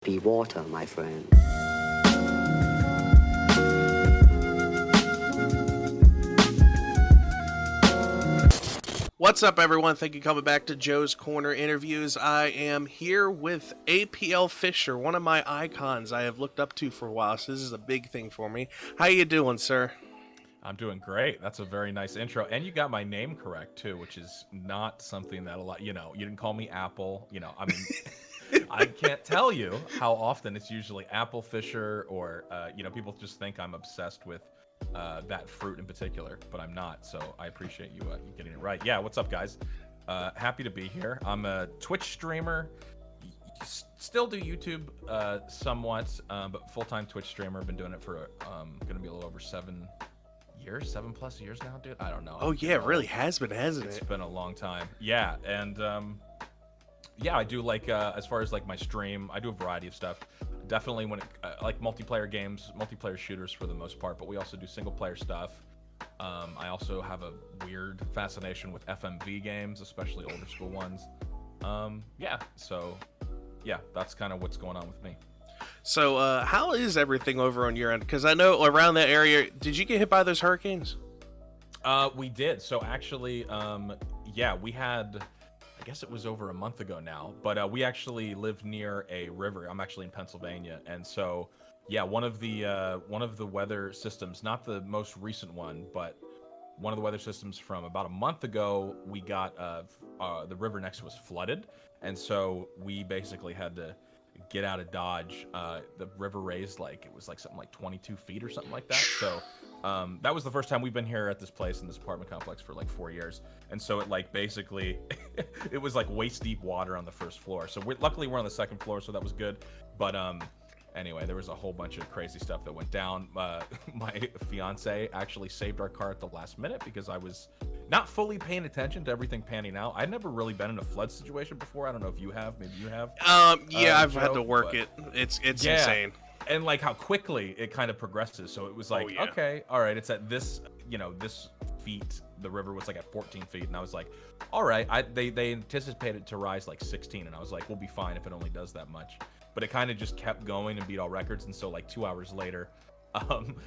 Be water, my friend. What's up, everyone? Thank you for coming back to Joe's Corner Interviews. I am here with APL Fisher, one of my icons I have looked up to for a while, so this is a big thing for me. How you doing, sir? I'm doing great. That's a very nice intro. And you got my name correct, too, which is not something that a lot, you didn't call me Apple. I mean, I can't tell you how often it's usually Apple Fisher or, people just think I'm obsessed with that fruit in particular, but I'm not. So I appreciate you getting it right. Yeah, what's up, guys? Happy to be here. I'm a Twitch streamer. Still do YouTube somewhat, but full-time Twitch streamer. Been doing it for going to be a little over 7+ years now, dude. I don't know. Oh yeah, it really has been, hasn't it? It's been a long time. Yeah, and yeah, I do like as far as like my stream, I do a variety of stuff. Definitely when it like multiplayer games, multiplayer shooters for the most part, but we also do single player stuff. I also have a weird fascination with FMV games, especially older school ones. Yeah, so yeah, that's kind of what's going on with me. So, how is everything over on your end? Because I know around that area, did you get hit by those hurricanes? We did. So actually, yeah, we had, I guess it was over a month ago now, but we actually live near a river. I'm actually in Pennsylvania, and so yeah, one of the weather systems, not the most recent one, but one of the weather systems from about a month ago, we got the river next to us flooded, and so we basically had to get out of Dodge. The river raised it was something like 22 feet or something like that. So that was the first time we've been here at this place in this apartment complex for like 4 years. And so it basically, it was like waist deep water on the first floor. So luckily we're on the second floor, so that was good. But anyway, there was a whole bunch of crazy stuff that went down. My fiance actually saved our car at the last minute because I was not fully paying attention to everything panning out. I'd never really been in a flood situation before. I don't know if you have. Maybe you have. Yeah, I've had to work it. It's yeah. Insane. And like how quickly it kind of progresses. So it was like, yeah. Okay, all right, it's at this, this feet. The river was like at 14 feet, and I was like, all right. They anticipated to rise like 16, and I was like, we'll be fine if it only does that much. But it kind of just kept going and beat all records, and so like 2 hours later,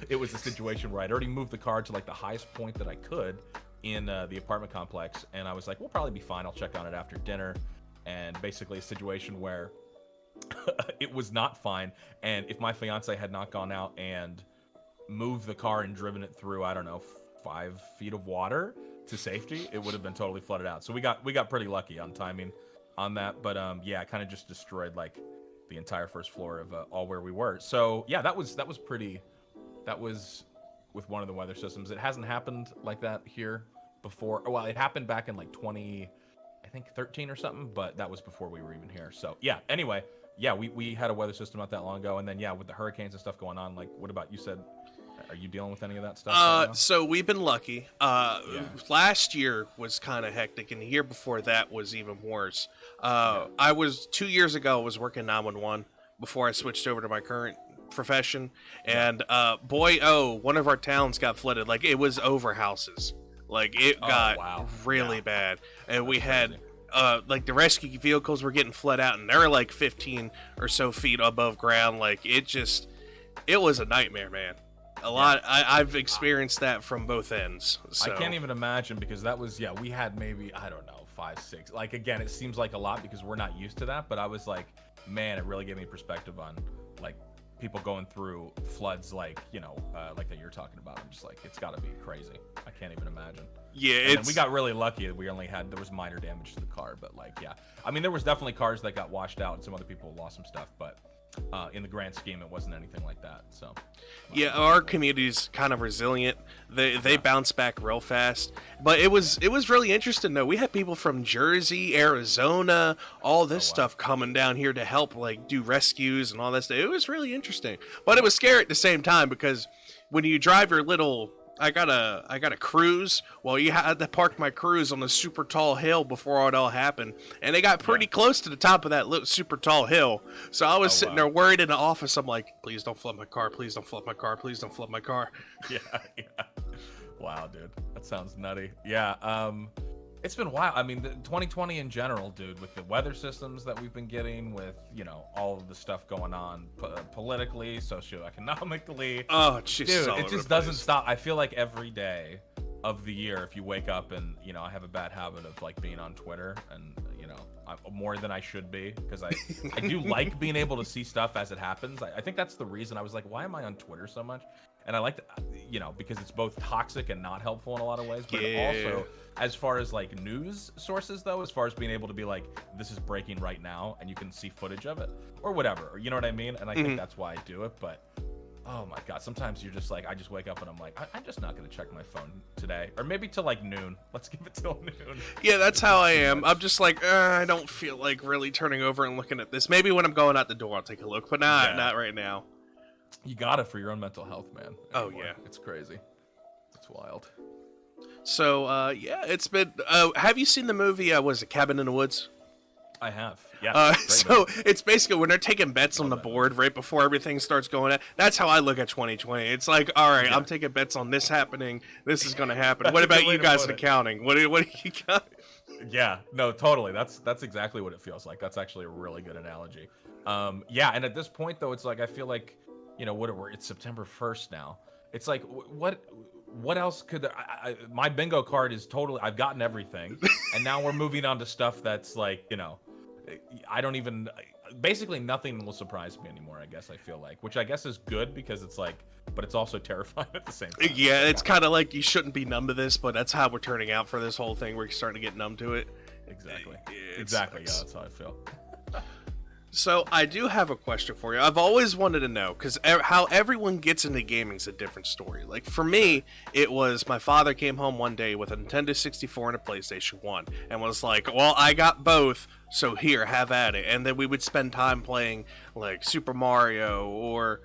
it was a situation where I'd already moved the car to like the highest point that I could in the apartment complex, and I was like, we'll probably be fine. I'll check on it after dinner. And basically a situation where it was not fine, and if my fiance had not gone out and moved the car and driven it through, I don't know, 5 feet of water to safety, it would have been totally flooded out. So we got pretty lucky on timing on that. But yeah, it kind of just destroyed like the entire first floor of all where we were. So yeah, that was with one of the weather systems. It hasn't happened like that here before. Well, it happened back in like 2013 or something, but that was before we were even here. So yeah, anyway, yeah, we had a weather system not that long ago, and then yeah, with the hurricanes and stuff going on, like what about you? Said, are you dealing with any of that stuff right now? So we've been lucky. Yeah. Last year was kind of hectic, and the year before that was even worse. I was 2 years ago, I was working 911 before I switched over to my current profession, and one of our towns got flooded. Like it was over houses. Like it got really bad, and we had like the rescue vehicles were getting flooded out, and they're like 15 or so feet above ground. Like it was a nightmare, man. A lot. I've experienced that from both ends. So. I can't even imagine, because that was, we had maybe, I don't know, 5, 6. Like, again, it seems like a lot because we're not used to that. But I was like, man, it really gave me perspective on, like, people going through floods like, like that you're talking about. I'm just like, it's got to be crazy. I can't even imagine. Yeah, we got really lucky that there was minor damage to the car. But, like, yeah. I mean, there was definitely cars that got washed out, and some other people lost some stuff. But in the grand scheme, it wasn't anything like that. So yeah, our community's kind of resilient. They bounce back real fast. But it was really interesting though. We had people from Jersey, Arizona, all this stuff coming down here to help, like do rescues and all that stuff. It was really interesting, but it was scary at the same time, because when you drive your little, I got a cruise. Well, you had to park my cruise on a super tall hill before it all happened, and they got pretty close to the top of that super tall hill. So I was sitting there worried in the office. I'm like, please don't flood my car. Please don't flood my car. Please don't flood my car. Yeah. Wow, dude, that sounds nutty. Yeah. It's been wild. I mean, 2020 in general, dude, with the weather systems that we've been getting, with, you know, all of the stuff going on politically, socioeconomically. Oh, it's just Dude, all it over just the doesn't place. stop. I feel like every day of the year, if you wake up and, you know, I have a bad habit of like being on Twitter and, you know, more than I should be, because I do like being able to see stuff as it happens. I think that's the reason I was like, why am I on Twitter so much? And I like to, you know, because it's both toxic and not helpful in a lot of ways, but it also, as far as like news sources though, as far as being able to be like, this is breaking right now and you can see footage of it or whatever, or, you know what I mean? And I think that's why I do it. But oh my god, sometimes you're just like, I just wake up and I'm like, I'm just not gonna check my phone today, or maybe till like noon. Let's give it till noon. Yeah, that's how I am. I'm just like, I don't feel like really turning over and looking at this. Maybe when I'm going out the door, I'll take a look, but not right now. You got it for your own mental health, man. Oh yeah, it's crazy. It's wild. So yeah, it's been. Have you seen the movie? Was it Cabin in the Woods? I have. Yeah. So it's basically when they're taking bets on the board right before everything starts going out. That's how I look at 2020. It's like, all right, I'm taking bets on this happening. This is going to happen. What about you guys in accounting? What do you got? Yeah, no, totally. That's exactly what it feels like. That's actually a really good analogy. Yeah, and at this point though, it's like I feel like, you know, it's September 1st now. It's like what else could my bingo card is totally, I've gotten everything, and now we're moving on to stuff that's like, you know, I don't even, basically nothing will surprise me anymore, I guess. I feel like, which I guess is good, because it's like, but it's also terrifying at the same time. Yeah, it's kind of like you shouldn't be numb to this, but that's how we're turning out for this whole thing. We're starting to get numb to it. Exactly. Exactly. Yeah, that's how I feel. So I do have a question for you. I've always wanted to know, because how everyone gets into gaming is a different story. Like for me, it was my father came home one day with a Nintendo 64 and a PlayStation 1 and was like, well, I got both, so here, have at it. And then we would spend time playing like Super Mario, or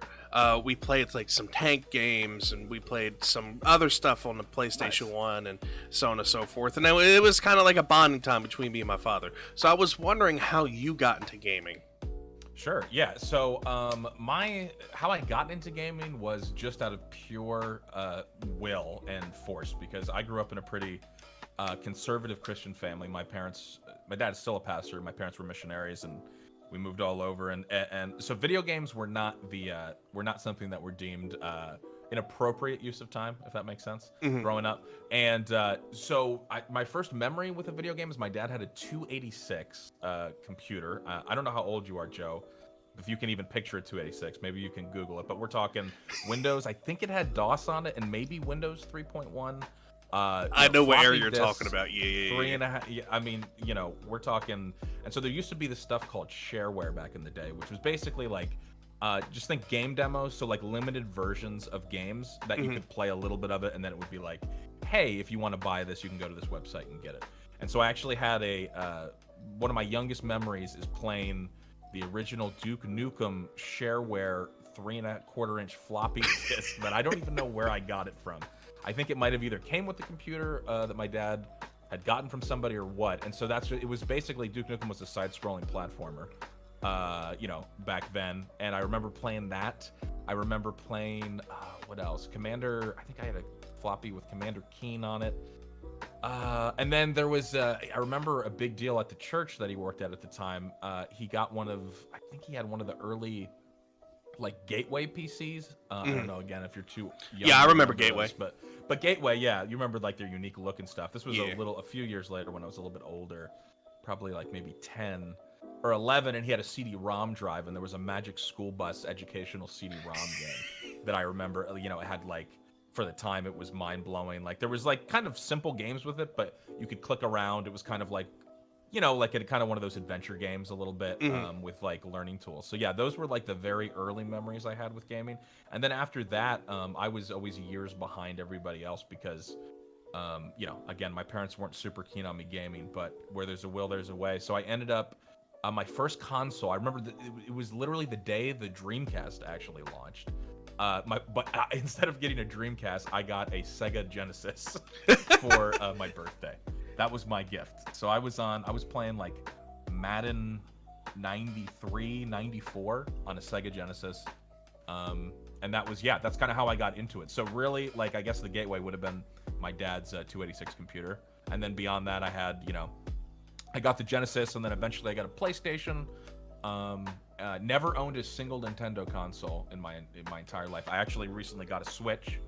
we played like some tank games, and we played some other stuff on the PlayStation 1 and so on and so forth. And it was kind of like a bonding time between me and my father. So I was wondering how you got into gaming. Sure. Yeah. So, how I got into gaming was just out of pure will and force, because I grew up in a pretty conservative Christian family. My dad's still a pastor. My parents were missionaries, and we moved all over. And so video games were not something that were deemed inappropriate use of time, if that makes sense, growing up. And so my first memory with a video game is my dad had a 286 computer. I don't know how old you are, Joe, if you can even picture a 286. Maybe you can Google it, but we're talking Windows. I think it had DOS on it, and maybe Windows 3.1. I know what area you're disk, talking about. Yeah. 3.5. Yeah, I mean, you know, we're talking. And so there used to be this stuff called Shareware back in the day, which was basically like, just think game demos, so like limited versions of games that you could play a little bit of it, and then it would be like, hey, if you want to buy this, you can go to this website and get it. And so I actually had one of my youngest memories is playing the original Duke Nukem Shareware 3.25-inch floppy disk that I don't even know where I got it from. I think it might have either came with the computer that my dad had gotten from somebody or what. And so it was basically, Duke Nukem was a side-scrolling platformer, you know, back then. And I remember playing that. I remember playing, what else? Commander, I think I had a floppy with Commander Keen on it. And then there was, I remember a big deal at the church that he worked at the time. He got I think he had one of the early, like, Gateway PCs. I don't know, again, if you're too young. Yeah, I remember Gateway. But Gateway, yeah, you remember, like, their unique look and stuff. This was a few years later when I was a little bit older, probably, like, maybe 10 or 11, and he had a CD-ROM drive, and there was a Magic School Bus educational CD-ROM game that I remember. You know, it had, like, for the time, it was mind-blowing. Like, there was, like, kind of simple games with it, but you could click around. It was kind of like, you know, like kind of one of those adventure games a little bit, with, like, learning tools. So, yeah, those were, like, the very early memories I had with gaming. And then after that, I was always years behind everybody else because, you know, again, my parents weren't super keen on me gaming, but where there's a will, there's a way. So I ended up, my first console, I remember it was literally the day the Dreamcast actually launched. Instead of getting a Dreamcast, I got a Sega Genesis for my birthday. That was my gift. So I was playing like Madden 93, 94 on a Sega Genesis. And that's kind of how I got into it. So really, like, I guess the gateway would have been my dad's 286 computer. And then beyond that, I had, I got the Genesis, and then eventually I got a PlayStation. Never owned a single Nintendo console in my entire life. I actually recently got a Switch.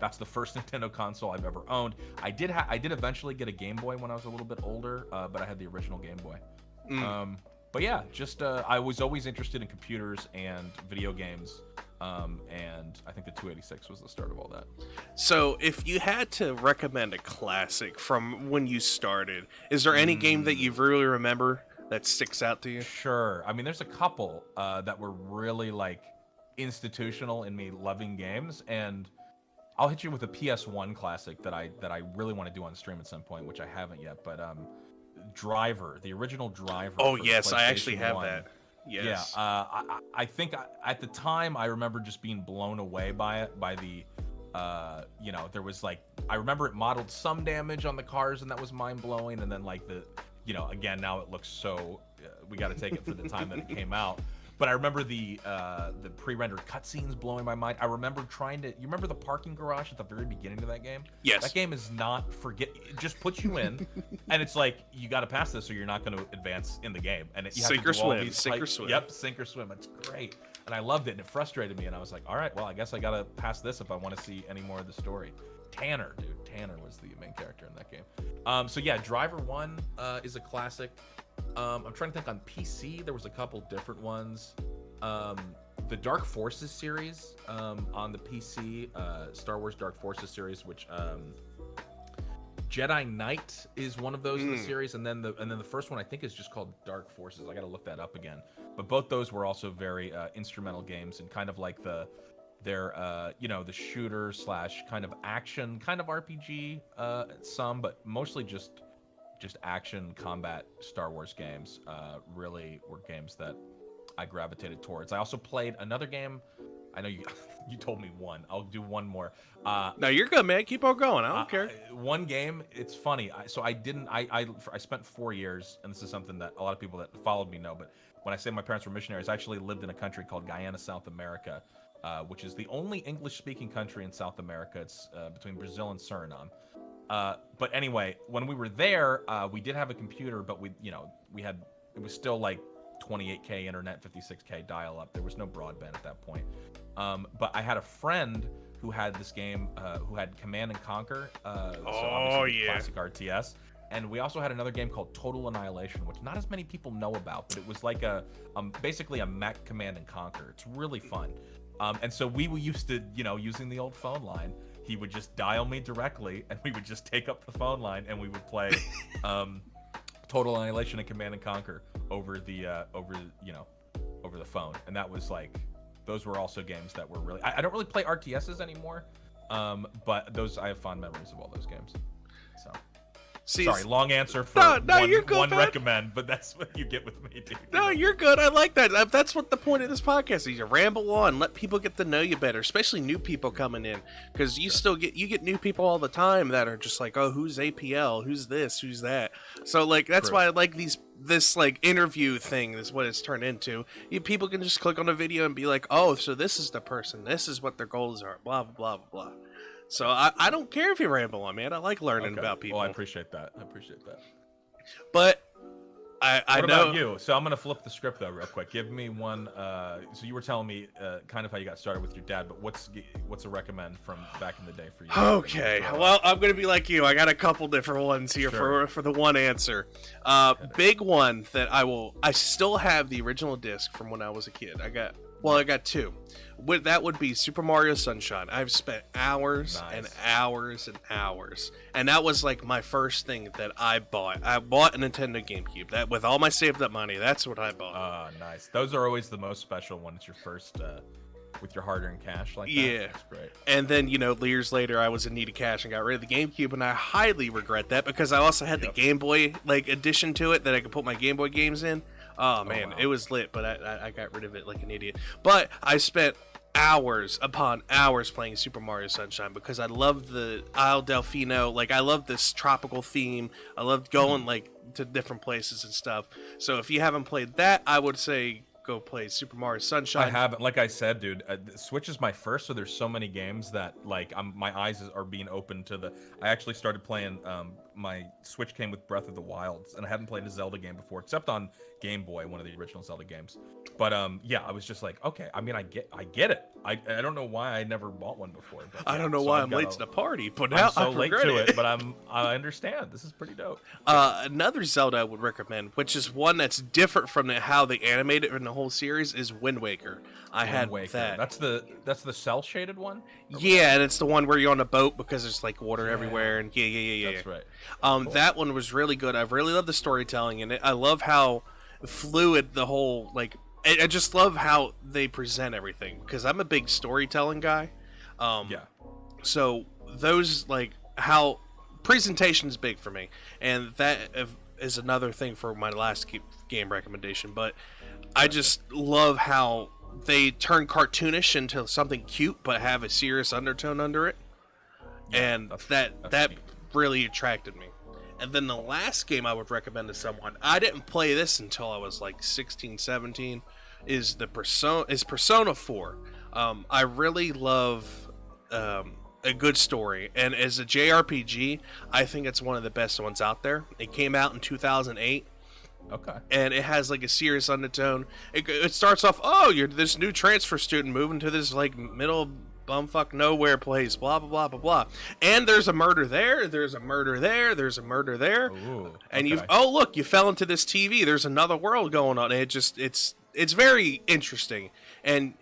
That's the first Nintendo console I've ever owned. I did eventually get a Game Boy when I was a little bit older, but I had the original Game Boy. But yeah, just I was always interested in computers and video games, and I think the 286 was the start of all that. So, if you had to recommend a classic from when you started, is there any game that you really remember that sticks out to you? Sure. I mean, there's a couple that were really like institutional in me loving games, and I'll hit you with a PS1 classic that I really want to do on stream at some point, which I haven't yet. But Driver, the original Driver. Oh yes, I actually have 1. that. Yes. Yeah. I think at the time I remember just being blown away by it. By the, there was like, I remember it modeled some damage on the cars, and that was mind blowing. And then like again, now it looks so. We got to take it for the time that it came out. But I remember the pre-rendered cutscenes blowing my mind. I remember you remember the parking garage at the very beginning of that game? Yes. That game is not it just puts you in, and it's like, you got to pass this or you're not going to advance in the game. And you have sink to or do all swim, these sink or swim. Yep, sink or swim. It's great. And I loved it, and it frustrated me, and I was like, all right, well, I guess I got to pass this if I want to see any more of the story. Tanner was the main character in that game. So yeah, Driver 1 is a classic. I'm trying to think, on PC, there was a couple different ones. The Dark Forces series on the PC, Star Wars Dark Forces series, which Jedi Knight is one of those in the series, and then the first one I think is just called Dark Forces. I got to look that up again. But both those were also very instrumental games, and kind of like the shooter / kind of action, kind of RPG, some, but mostly just action combat Star Wars games. Really were games that I gravitated towards. I also played another game. I know you told me one. I'll do one more. No, you're good, man. Keep on going. I don't care. One game. It's funny. I spent 4 years, and this is something that a lot of people that followed me know. But when I say my parents were missionaries, I actually lived in a country called Guyana, South America, which is the only English-speaking country in South America. It's between Brazil and Suriname. But anyway, when we were there, we did have a computer, but it was still like 28K internet, 56K dial-up. There was no broadband at that point. But I had a friend who had this game, who had Command and Conquer. Classic RTS. And we also had another game called Total Annihilation, which not as many people know about, but it was like basically a mech Command and Conquer. It's really fun. And so we used to, using the old phone line, he would just dial me directly, and we would just take up the phone line, and we would play Total Annihilation and Command and Conquer over the phone. And that was like, those were also games that were really. I don't really play RTSs anymore, but I have fond memories of all those games. So. Sorry, long answer for one recommend, but that's what you get with me, dude. No, you're good. I like that. That's what the point of this podcast is. You ramble on, let people get to know you better, especially new people coming in, because you get new people all the time that are just like, oh, who's APL? Who's this? Who's that? So like that's why I like this like interview thing is what it's turned into. People can just click on a video and be like, oh, so this is the person. This is what their goals are. Blah blah blah blah. So I don't care if you ramble on, man. I like learning about people. Well, I appreciate that. But what about you? So I'm gonna flip the script though, real quick. Give me one. So you were telling me kind of how you got started with your dad, but what's a recommend from back in the day for you? Okay, well I'm gonna be like you. I got a couple different ones here for the one answer. Big one that I still have the original disc from when I was a kid. I got two. That would be Super Mario Sunshine. I've spent hours and hours and hours, and that was like my first thing that I bought. I bought a Nintendo GameCube. That with all my saved up money, that's what I bought. Nice. Those are always the most special when it's your first with your hard-earned cash like that. Yeah, that's great. And then years later, I was in need of cash and got rid of the GameCube, and I highly regret that because I also had the Game Boy addition to it that I could put my Game Boy games in. Oh man, it was lit, but I got rid of it like an idiot. But I spent hours upon hours playing Super Mario Sunshine because I loved the Isle Delfino. Like I loved this tropical theme. I loved going to different places and stuff. So if you haven't played that, I would say go play Super Mario Sunshine. I haven't. Like I said, dude, Switch is my first, so there's so many games that my eyes are being opened to the. I actually started playing my Switch came with Breath of the Wilds, and I hadn't played a Zelda game before, except on Game Boy, one of the original Zelda games. But yeah, I was just like, okay. I mean, I get it. I don't know why I never bought one before. But I yeah, don't know so why I've I'm got late a- to the party, but I'm now so I late regret to it. it, but I understand. This is pretty dope. Another Zelda I would recommend, which is one that's different from how they animate it in the whole series, is Wind Waker. I Wind had Waker. that. That's the cell shaded one. Yeah, and it's the one where you're on a boat because there's like water Yeah. everywhere, and yeah. That's right. Cool. That one was really good. I really love the storytelling in it. I love how fluid the whole like. I just love how they present everything because I'm a big storytelling guy. Yeah. So those like how presentation is big for me, and that is another thing for my last game recommendation. But I just love how they turn cartoonish into something cute, but have a serious undertone under it, and that neat. really attracted me. And then the last game I would recommend to someone, I didn't play this until I was like 16, 17, is Persona 4. I really love a good story, and as a JRPG, I think it's one of the best ones out there. It came out in 2008. Okay. And it has like a serious undertone. It starts off, oh, you're this new transfer student moving to this like middle bumfuck nowhere place, blah blah blah blah blah. And there's a murder there, there's a murder there, there's a murder there. Ooh, and okay. look, you fell into this TV. There's another world going on. And it's very interesting, and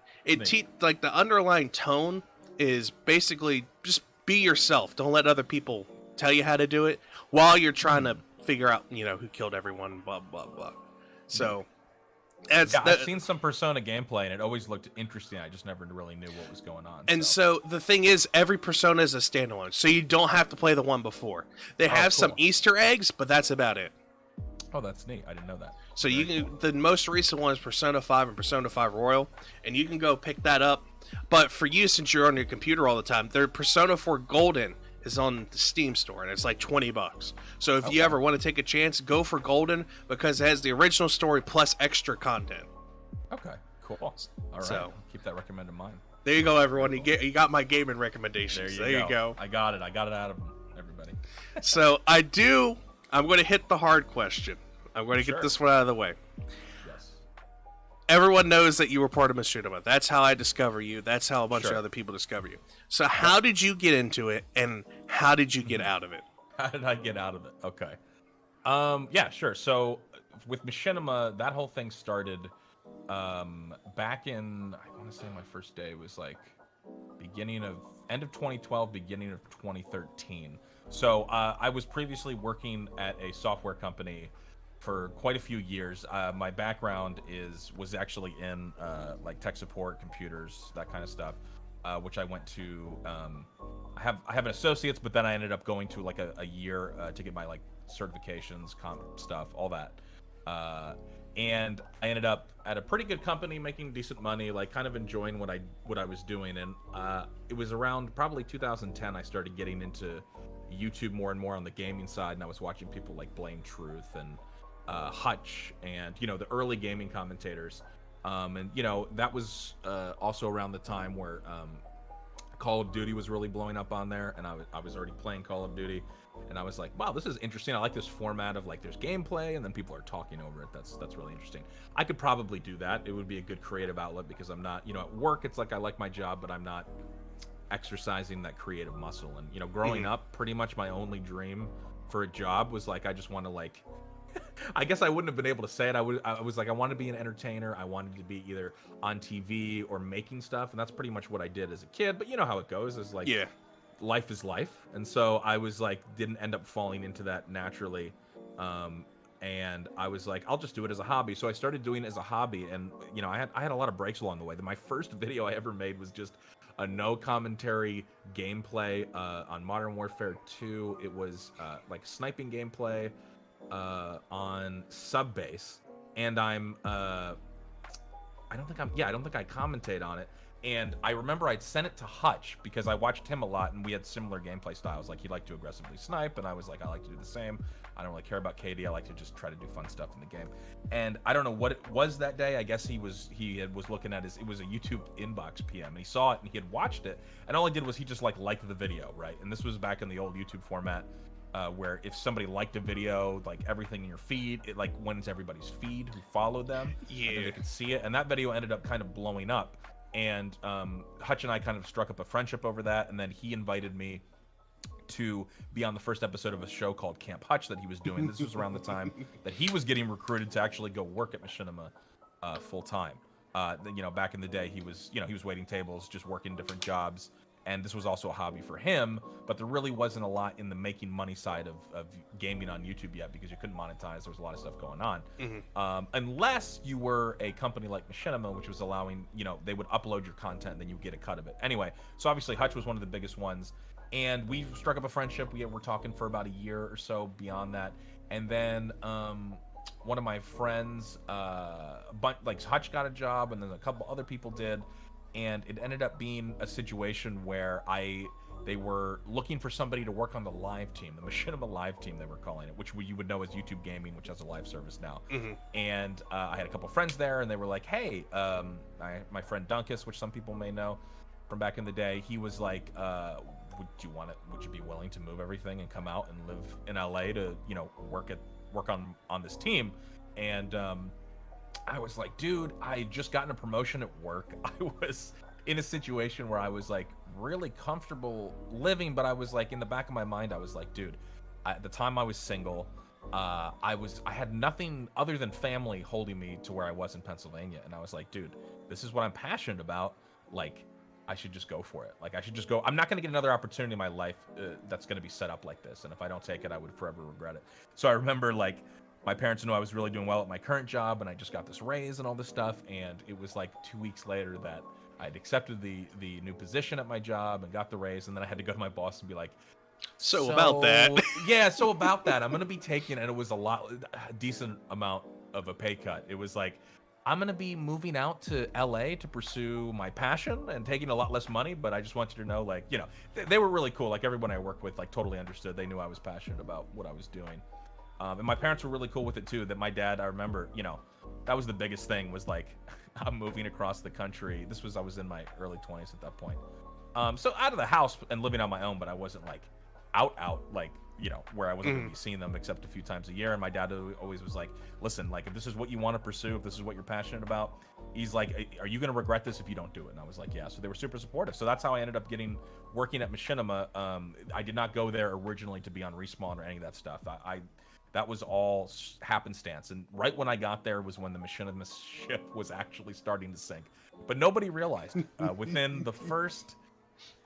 like the underlying tone is basically just be yourself. Don't let other people tell you how to do it while you're trying to figure out, who killed everyone, blah blah blah. So I've seen some Persona gameplay, and it always looked interesting. I just never really knew what was going on. And so the thing is, every Persona is a standalone, so you don't have to play the one before. They have some Easter eggs, but that's about it. Oh, that's neat. I didn't know that. So the most recent one is Persona 5 and Persona 5 Royal, and you can go pick that up. But for you, since you're on your computer all the time, their Persona 4 Golden is on the Steam store, and it's like $20. So if you ever want to take a chance, go for Golden, because it has the original story plus extra content. Okay, cool. All right, So, I'll keep that recommended in mind. There you go, everyone. You got my gaming recommendations. There you go. I got it out of everybody. So I'm going to hit the hard question. I'm going to get this one out of the way. Yes. Everyone knows that you were part of Machinma. That's how I discover you. That's how a bunch of other people discover you. So how did you get into it, and how did you get out of it? How did I get out of it? Okay. Yeah, sure. So with Machinima, that whole thing started back in, I want to say my first day was like end of 2012, beginning of 2013. So I was previously working at a software company for quite a few years. My background was actually in like tech support, computers, that kind of stuff, which I went to. I have an associate's, but then I ended up going to like a year to get my like certifications, comp stuff, all that. And I ended up at a pretty good company, making decent money, like kind of enjoying what I was doing. And it was around probably 2010 I started getting into YouTube more and more on the gaming side, and I was watching people like Blame Truth and Hutch, and the early gaming commentators. And that was also around the time where Call of Duty was really blowing up on there, and I was already playing Call of Duty, and I was like, wow, this is interesting. I like this format of like there's gameplay and then people are talking over it. That's really interesting. I could probably do that. It would be a good creative outlet, because I'm not, at work it's like I like my job, but I'm not exercising that creative muscle. And growing up, pretty much my only dream for a job was like, I just want to like I guess I wouldn't have been able to say it. I was like, I wanted to be an entertainer. I wanted to be either on TV or making stuff, and that's pretty much what I did as a kid. But you know how it goes, is like, life is life. And so I was like, didn't end up falling into that naturally. And I was like, I'll just do it as a hobby. So I started doing it as a hobby, and I had a lot of breaks along the way. My first video I ever made was just a no commentary gameplay on Modern Warfare 2. It was like sniping gameplay on sub base, and I don't think I commentate on it. And I remember I'd sent it to Hutch because I watched him a lot, and we had similar gameplay styles. Like, he liked to aggressively snipe, and I was like, I like to do the same. I don't really care about KD. I like to just try to do fun stuff in the game. And I don't know what it was that day. I guess he was looking at it was a YouTube inbox PM, and he saw it and he had watched it, and all he did was he just liked the video, right? And this was back in the old YouTube format. where if somebody liked a video, like everything in your feed, it like went into everybody's feed who followed them, and then Yeah. they could see it. And that video ended up kind of blowing up. And Hutch and I kind of struck up a friendship over that. And then he invited me to be on the first episode of a show called Camp Hutch that he was doing. This was around the time that he was getting recruited to actually go work at Machinima full time. Back in the day, he was waiting tables, just working different jobs, and this was also a hobby for him. But there really wasn't a lot in the making money side of gaming on YouTube yet because you couldn't monetize. There was a lot of stuff going on, unless you were a company like Machinima, which was allowing, they would upload your content, and then you get a cut of it. Anyway, so obviously Hutch was one of the biggest ones. And we struck up a friendship. We were talking for about a year or so beyond that. And then one of my friends, Hutch got a job, and then a couple other people did. And it ended up being a situation where they were looking for somebody to work on the live team, the Machinima live team, they were calling it, which you would know as YouTube Gaming, which has a live service now. And I had a couple friends there, and they were like, hey, my friend Dunkus, which some people may know from back in the day, he was like, would you be willing to move everything and come out and live in LA to, work on this team? And I was like, dude, I just gotten a promotion at work. I was in a situation where I was like really comfortable living, but I was like, in the back of my mind, I was like, dude, at the time I was single. I had nothing other than family holding me to where I was in Pennsylvania. And I was like, dude, this is what I'm passionate about. Like, I should just go for it. Like, I should just go. I'm not going to get another opportunity in my life that's going to be set up like this. And if I don't take it, I would forever regret it. So I remember, like, my parents knew I was really doing well at my current job, and I just got this raise and all this stuff. And it was like 2 weeks later that I'd accepted the new position at my job and got the raise. And then I had to go to my boss and be like, So about that. Yeah, so about that. I'm going to be taking, and it was a decent amount of a pay cut. It was like, I'm going to be moving out to LA to pursue my passion and taking a lot less money, but I just want you to know, like, they were really cool. Like, everyone I worked with, like, totally understood. They knew I was passionate about what I was doing. And my parents were really cool with it, too, that my dad, I remember, that was the biggest thing was, like, I'm moving across the country. I was in my early 20s at that point. So out of the house and living on my own, but I wasn't, like, out, like, where I wasn't going to be seeing them except a few times a year. And my dad always was like, listen, like, if this is what you want to pursue, if this is what you're passionate about, he's like, are you going to regret this if you don't do it? And I was like, yeah. So they were super supportive. So that's how I ended up working at Machinima. I did not go there originally to be on Respawn or any of that stuff. That was all happenstance. And right when I got there was when the Machinima ship was actually starting to sink. But nobody realized within the first...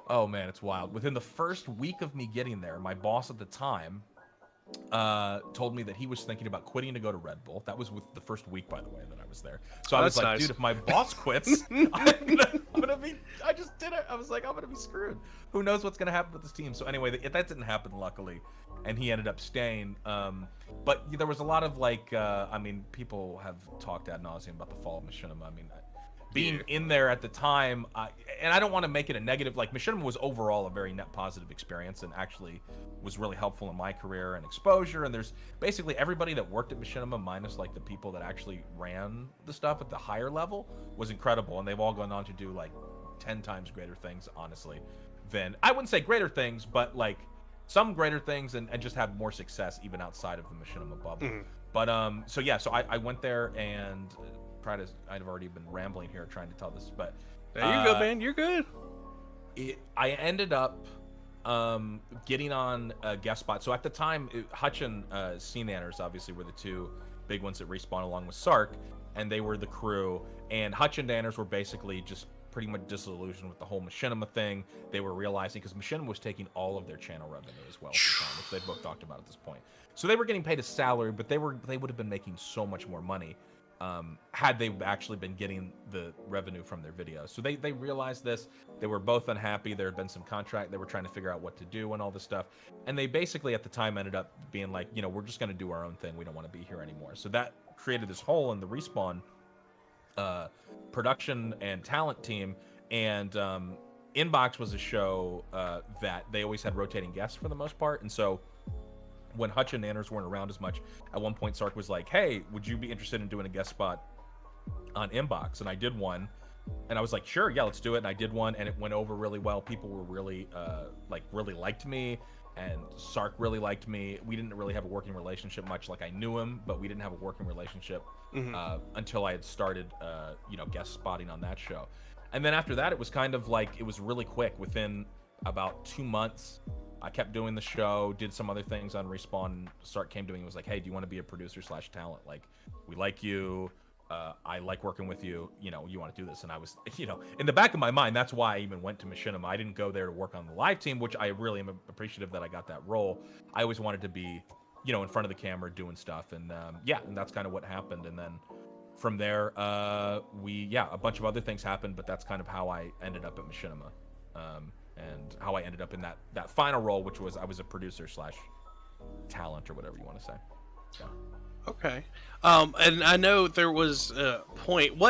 Oh man, it's wild. Within the first week of me getting there, my boss at the time told me that he was thinking about quitting to go to Red Bull. That was with the first week, by the way, that I was there. So I was like, nice. Dude, if my boss quits, I'm gonna be. I just did it. I was like, I'm gonna be screwed. Who knows what's gonna happen with this team? So anyway, that didn't happen, luckily, and he ended up staying. But there was a lot of like, people have talked ad nauseum about the fall of Machinima. Being in there at the time, and I don't want to make it a negative, like, Machinima was overall a very net positive experience and actually was really helpful in my career and exposure. And there's basically everybody that worked at Machinima, minus like the people that actually ran the stuff at the higher level, was incredible. And they've all gone on to do like 10 times greater things, honestly, than, I wouldn't say greater things, but like some greater things, and just had more success even outside of the Machinima bubble. But so I went there, and I've already been rambling here trying to tell this, but you're good, man. You're good. I ended up getting on a guest spot. So at the time, Hutch and Nanners obviously were the two big ones that Respawn along with Sark, and they were the crew. And Hutch and Nanners were basically just pretty much disillusioned with the whole Machinima thing. They were realizing, because Machinima was taking all of their channel revenue as well at the time, which they both talked about at this point. So they were getting paid a salary, but they would have been making so much more money had they actually been getting the revenue from their videos. So they realized this. They were both unhappy. There had been some contract. They were trying to figure out what to do and all this stuff. And they basically at the time ended up being like, we're just going to do our own thing. We don't want to be here anymore. So that created this hole in the Respawn production and talent team. And Inbox was a show that they always had rotating guests for the most part. And so when Hutch and Nanners weren't around as much, at one point Sark was like, hey, would you be interested in doing a guest spot on Inbox? And I did one, and I was like, sure, yeah, let's do it. And I did one, and it went over really well. People were really really liked me. and Sark really liked me. We didn't really have a working relationship much. Like I knew him, but we didn't have a working relationship until I had started, guest spotting on that show. And then after that, it was kind of like it was really quick. Within about 2 months, I kept doing the show, did some other things on Respawn. Sark came to me and was like, "Hey, do you want to be a producer/talent? Like, we like you. I like working with you. You want to do this?" And I was, in the back of my mind, that's why I even went to Machinima. I didn't go there to work on the live team, which I really am appreciative that I got that role. I always wanted to be, in front of the camera doing stuff, and and that's kind of what happened. And then from there, a bunch of other things happened, but that's kind of how I ended up at Machinima, and how I ended up in that final role, which was I was a producer/talent or whatever you want to say. Yeah. Okay. And I know there was a point.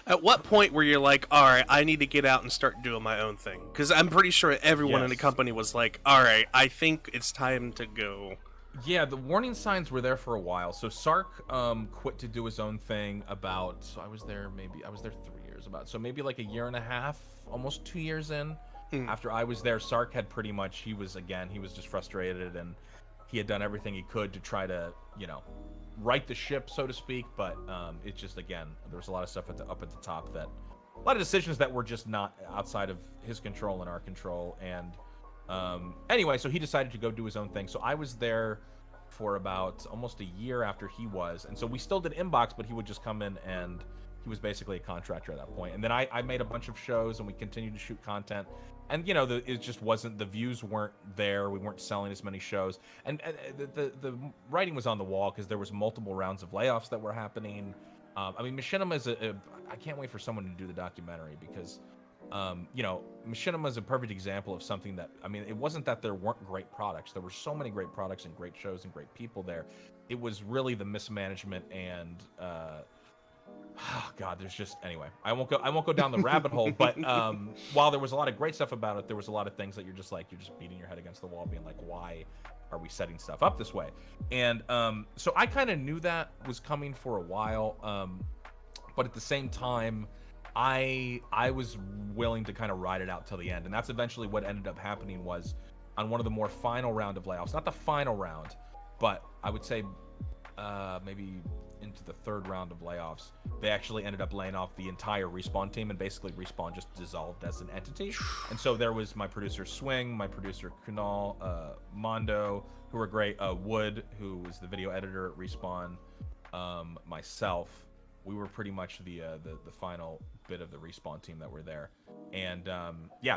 At what point were you like, all right, I need to get out and start doing my own thing? Because I'm pretty sure everyone in the company was like, all right, I think it's time to go. Yeah, the warning signs were there for a while. So Sark quit to do his own thing about. So I was there 3 years about. So maybe like a year and a half, almost 2 years in. After I was there, Sark had pretty much. He was just frustrated, and he had done everything he could to try to right the ship, so to speak. But it's just, again, there was a lot of stuff up at the top, that a lot of decisions that were just not outside of his control and our control. And anyway, so he decided to go do his own thing. So I was there for about almost a year after he was, and so we still did inbox, but he would just come in, and he was basically a contractor at that point. And then I made a bunch of shows, and we continued to shoot content. And it just wasn't, the views weren't there. We weren't selling as many shows, and the writing was on the wall, because there was multiple rounds of layoffs that were happening. I mean, Machinima is I can't wait for someone to do the documentary, because Machinima is a perfect example of something that, I mean, it wasn't that there weren't great products. There were so many great products and great shows and great people there. It was really the mismanagement and God, there's just, anyway, I won't go down the rabbit hole, but while there was a lot of great stuff about it, there was a lot of things that you're just beating your head against the wall, being like, why are we setting stuff up this way? And so I kind of knew that was coming for a while, but at the same time, I was willing to kind of ride it out till the end. And that's eventually what ended up happening. Was on one of the more final round of layoffs, not the final round, but I would say maybe into the third round of layoffs, they actually ended up laying off the entire Respawn team, and basically Respawn just dissolved as an entity. And so there was my producer Swing, my producer Kunal, Mondo, who were great, Wood, who was the video editor at Respawn, myself. We were pretty much the final bit of the Respawn team that were there. And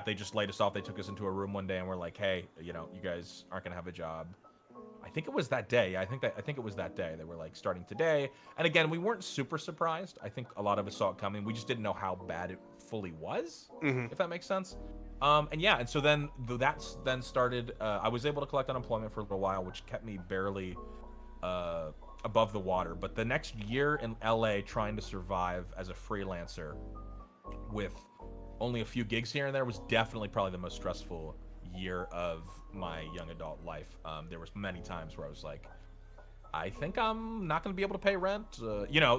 they just laid us off. They took us into a room one day and were like, hey, you guys aren't gonna have a job. I think it was that day. I think it was that day. They were like, starting today. And again, we weren't super surprised. I think a lot of us saw it coming. We just didn't know how bad it fully was, if that makes sense. And so then that's then started. I was able to collect unemployment for a little while, which kept me barely above the water. But the next year in LA, trying to survive as a freelancer with only a few gigs here and there, was definitely probably the most stressful year of my young adult life. There was many times where I was like, I think I'm not going to be able to pay rent.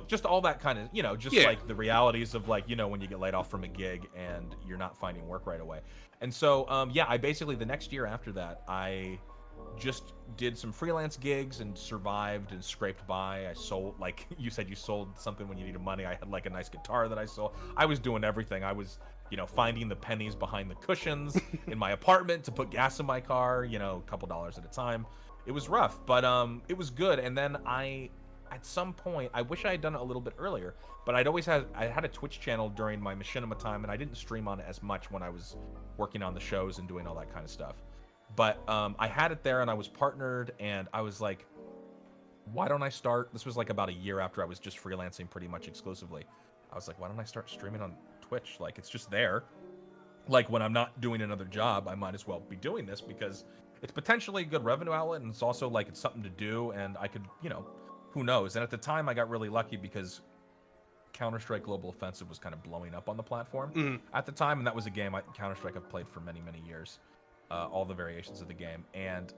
Just all that kind of, like the realities of like, when you get laid off from a gig and you're not finding work right away. And so, I basically, the next year after that, I just did some freelance gigs and survived and scraped by. I sold, like you said, you sold something when you needed money. I had like a nice guitar that I sold. I was doing everything. I was, finding the pennies behind the cushions in my apartment to put gas in my car, a couple dollars at a time. It was rough, but it was good. And then at some point, I wish I had done it a little bit earlier, but I had a Twitch channel during my Machinima time, and I didn't stream on it as much when I was working on the shows and doing all that kind of stuff. But I had it there, and I was partnered, and I was like, why don't I start? This was like about a year after I was just freelancing pretty much exclusively. I was like, why don't I start streaming on Twitch? Like, it's just there. Like, when I'm not doing another job, I might as well be doing this, because it's potentially a good revenue outlet, and it's also like it's something to do, and I could, who knows? And at the time, I got really lucky because Counter-Strike Global Offensive was kind of blowing up on the platform at the time, and that was a game Counter-Strike I've played for many, many years. All the variations of the game, and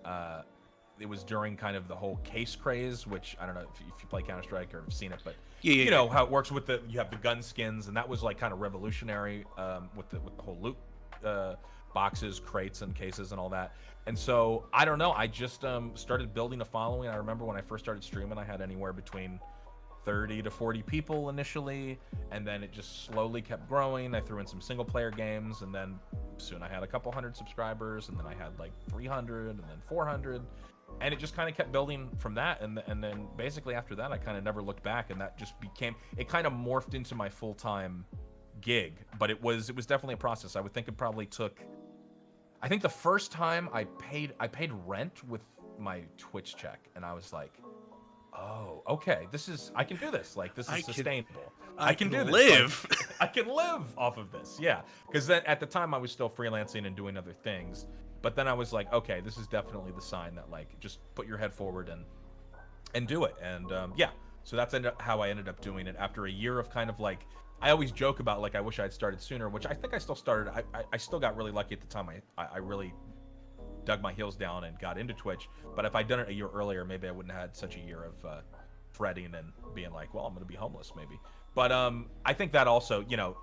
it was during kind of the whole case craze, which I don't know if you play Counter-Strike or have seen it, but you know how it works with you have the gun skins, and that was like kind of revolutionary with the whole loot boxes, crates, and cases and all that. And so I don't know. I just started building a following. I remember when I first started streaming, I had anywhere between 30 to 40 people initially, and then it just slowly kept growing. I threw in some single player games, and then soon I had a couple hundred subscribers, and then I had like 300, and then 400, and it just kind of kept building from that. And then basically after that, I kind of never looked back, and that just became, it kind of morphed into my full-time gig. But it was definitely a process. I would think it probably took, I think the first time I paid rent with my Twitch check, and I was like, oh, okay, I can do this. Like, this is sustainable. I can do this. Live. Like, I can live off of this. Yeah. Because then at the time I was still freelancing and doing other things. But then I was like, okay, this is definitely the sign that, like, just put your head forward and do it. And yeah, so that's how I ended up doing it after a year of kind of like, I always joke about, like, I wish I'd started sooner, which I think I still started. I still got really lucky at the time. I really dug my heels down and got into Twitch. But if I'd done it a year earlier, maybe I wouldn't have had such a year of fretting and being like, well, I'm going to be homeless maybe. But I think that also, you know,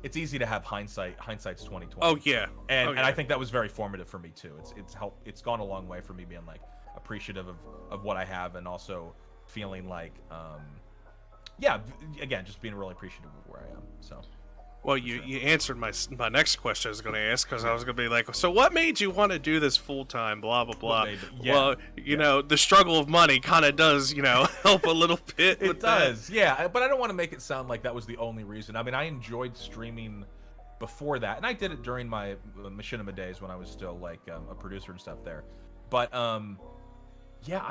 it's easy to have hindsight. Hindsight's 20/20. Oh yeah. And I think that was very formative for me too. It's gone a long way for me being like appreciative of what I have, and also feeling like yeah, again, just being really appreciative of where I am. So well, you answered my next question I was going to ask, because I was going to be like, so what made you want to do this full time? Blah blah blah. Well, you know, the struggle of money kind of does, you know, help a little bit. It does, yeah. But I don't want to make it sound like that was the only reason. I mean, I enjoyed streaming before that, and I did it during my Machinma Days when I was still like a producer and stuff there. But yeah,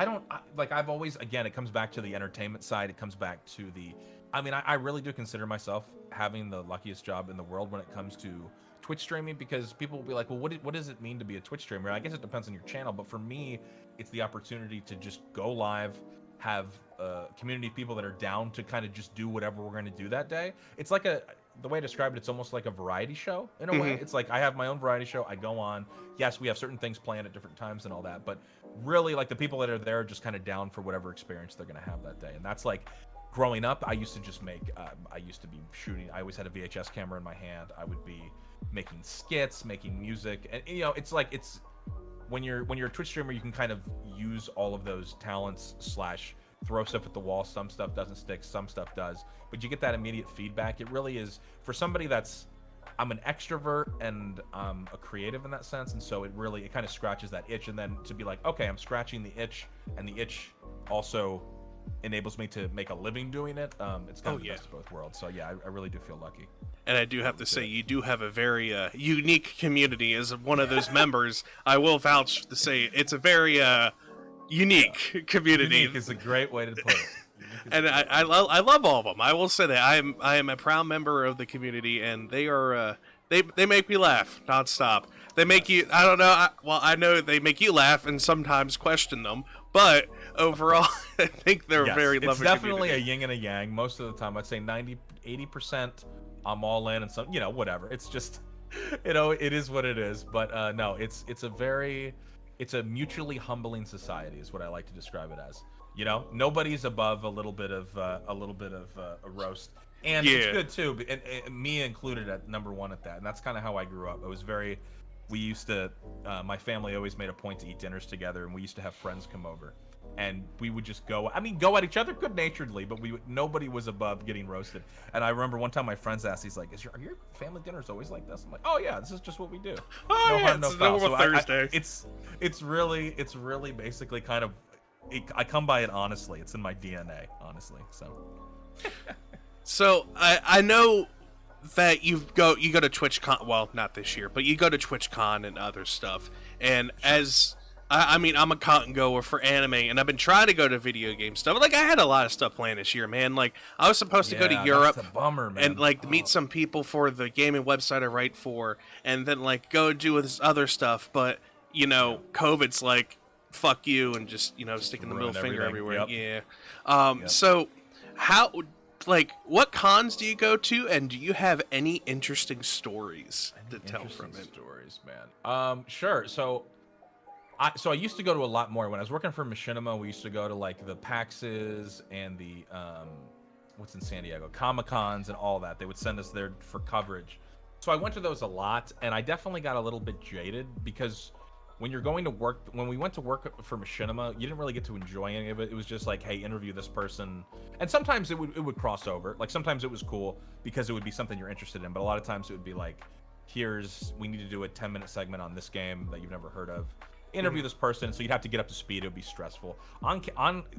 I've always, again, it comes back to the entertainment side. It comes back to the, I mean, I really do consider myself having the luckiest job in the world when it comes to Twitch streaming, because people will be like, well, what does it mean to be a Twitch streamer? I guess it depends on your channel, but for me, it's the opportunity to just go live, have a community of people that are down to kind of just do whatever we're going to do that day. It's like the way I described it, it's almost like a variety show in a way. It's like I have my own variety show. I go on. Yes, we have certain things planned at different times and all that, but really, like, the people that are there are just kind of down for whatever experience they're going to have that day. And that's like, growing up, I used to just make, I used to be shooting. I always had a VHS camera in my hand. I would be making skits, making music. And, you know, it's like, it's, when you're a Twitch streamer, you can kind of use all of those talents / throw stuff at the wall. Some stuff doesn't stick, some stuff does, but you get that immediate feedback. It really is, for somebody that's, I'm an extrovert and I'm a creative in that sense, and so it kind of scratches that itch. And then to be like, okay, I'm scratching the itch, and the itch also enables me to make a living doing it. It's kind of the best of both worlds. So yeah, I really do feel lucky. And I do have to say, you do have a very unique community. As one of those members, I will vouch to say it's a very unique community. Unique is a great way to put it. And I love all of them. I will say that I am a proud member of the community, and they are they make me laugh nonstop. They make you, I don't know, I know they make you laugh and sometimes question them, but overall, I think they're very lovely. It's definitely community. a yin and a yang. Most of the time, I'd say 80% I'm all in, and some, you know, whatever. It's just, you know, it is what it is. But no, it's a mutually humbling society is what I like to describe it as. You know, nobody's above a little bit of a roast, and it's good too. And me included at #1 at that. And that's kind of how I grew up. It was very. We used to, my family always made a point to eat dinners together, and we used to have friends come over, and we would just go at each other good-naturedly, but nobody was above getting roasted. And I remember one time my friends asked, he's like, are your family dinners always like this? I'm like, oh yeah, this is just what we do. Oh no yeah, harm, no it's foul. So Thursday. It's really basically kind of, I come by it honestly. It's in my DNA, honestly. So I know that you go to TwitchCon. Well, not this year, but you go to TwitchCon and other stuff. And as I mean, I'm a con goer for anime, and I've been trying to go to video game stuff. Like, I had a lot of stuff planned this year, man. Like, I was supposed to go to Europe, that's a bummer, man. and like meet some people for the gaming website I write for, and then like go do this other stuff. But you know, COVID's like, fuck you, and just, you know, sticking the middle finger everywhere. Yep. Yeah. So how, like, what cons do you go to, and do you have any interesting stories to tell from it? Stories, man. Sure. So I used to go to a lot more when I was working for Machinma. We used to go to like the PAXs and the what's in San Diego, Comic-Cons and all that. They would send us there for coverage. So I went to those a lot, and I definitely got a little bit jaded because when you're going to work, when we went to work for Machinima, you didn't really get to enjoy any of it. It was just like, hey, interview this person, and sometimes it would cross over. Like sometimes it was cool because it would be something you're interested in, but a lot of times it would be like, we need to do a 10-minute segment on this game that you've never heard of. Interview this person, so you'd have to get up to speed. It would be stressful.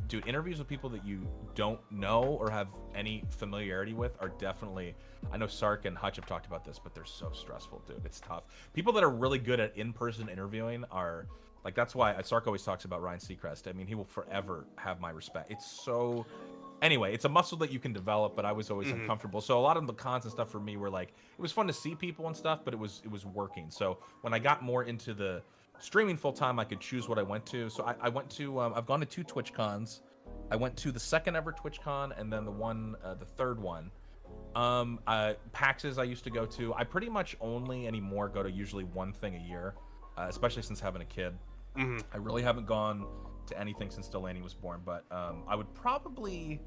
Dude, interviews with people that you don't know or have any familiarity with are definitely. I know Sark and Hutch have talked about this, but they're so stressful, dude. It's tough. People that are really good at in-person interviewing are like, that's why Sark always talks about Ryan Seacrest. I mean, he will forever have my respect. It's so. Anyway, it's a muscle that you can develop, but I was always uncomfortable. So a lot of the cons and stuff for me were like, it was fun to see people and stuff, but it was working. So when I got more into the streaming full time, I could choose what I went to. So I went to I've gone to 2 Twitch cons. I went to the second ever Twitch con, and then the third one. PAXs I used to go to. I pretty much only anymore go to usually one thing a year, especially since having a kid. I really haven't gone to anything since Delaney was born, but I would probably,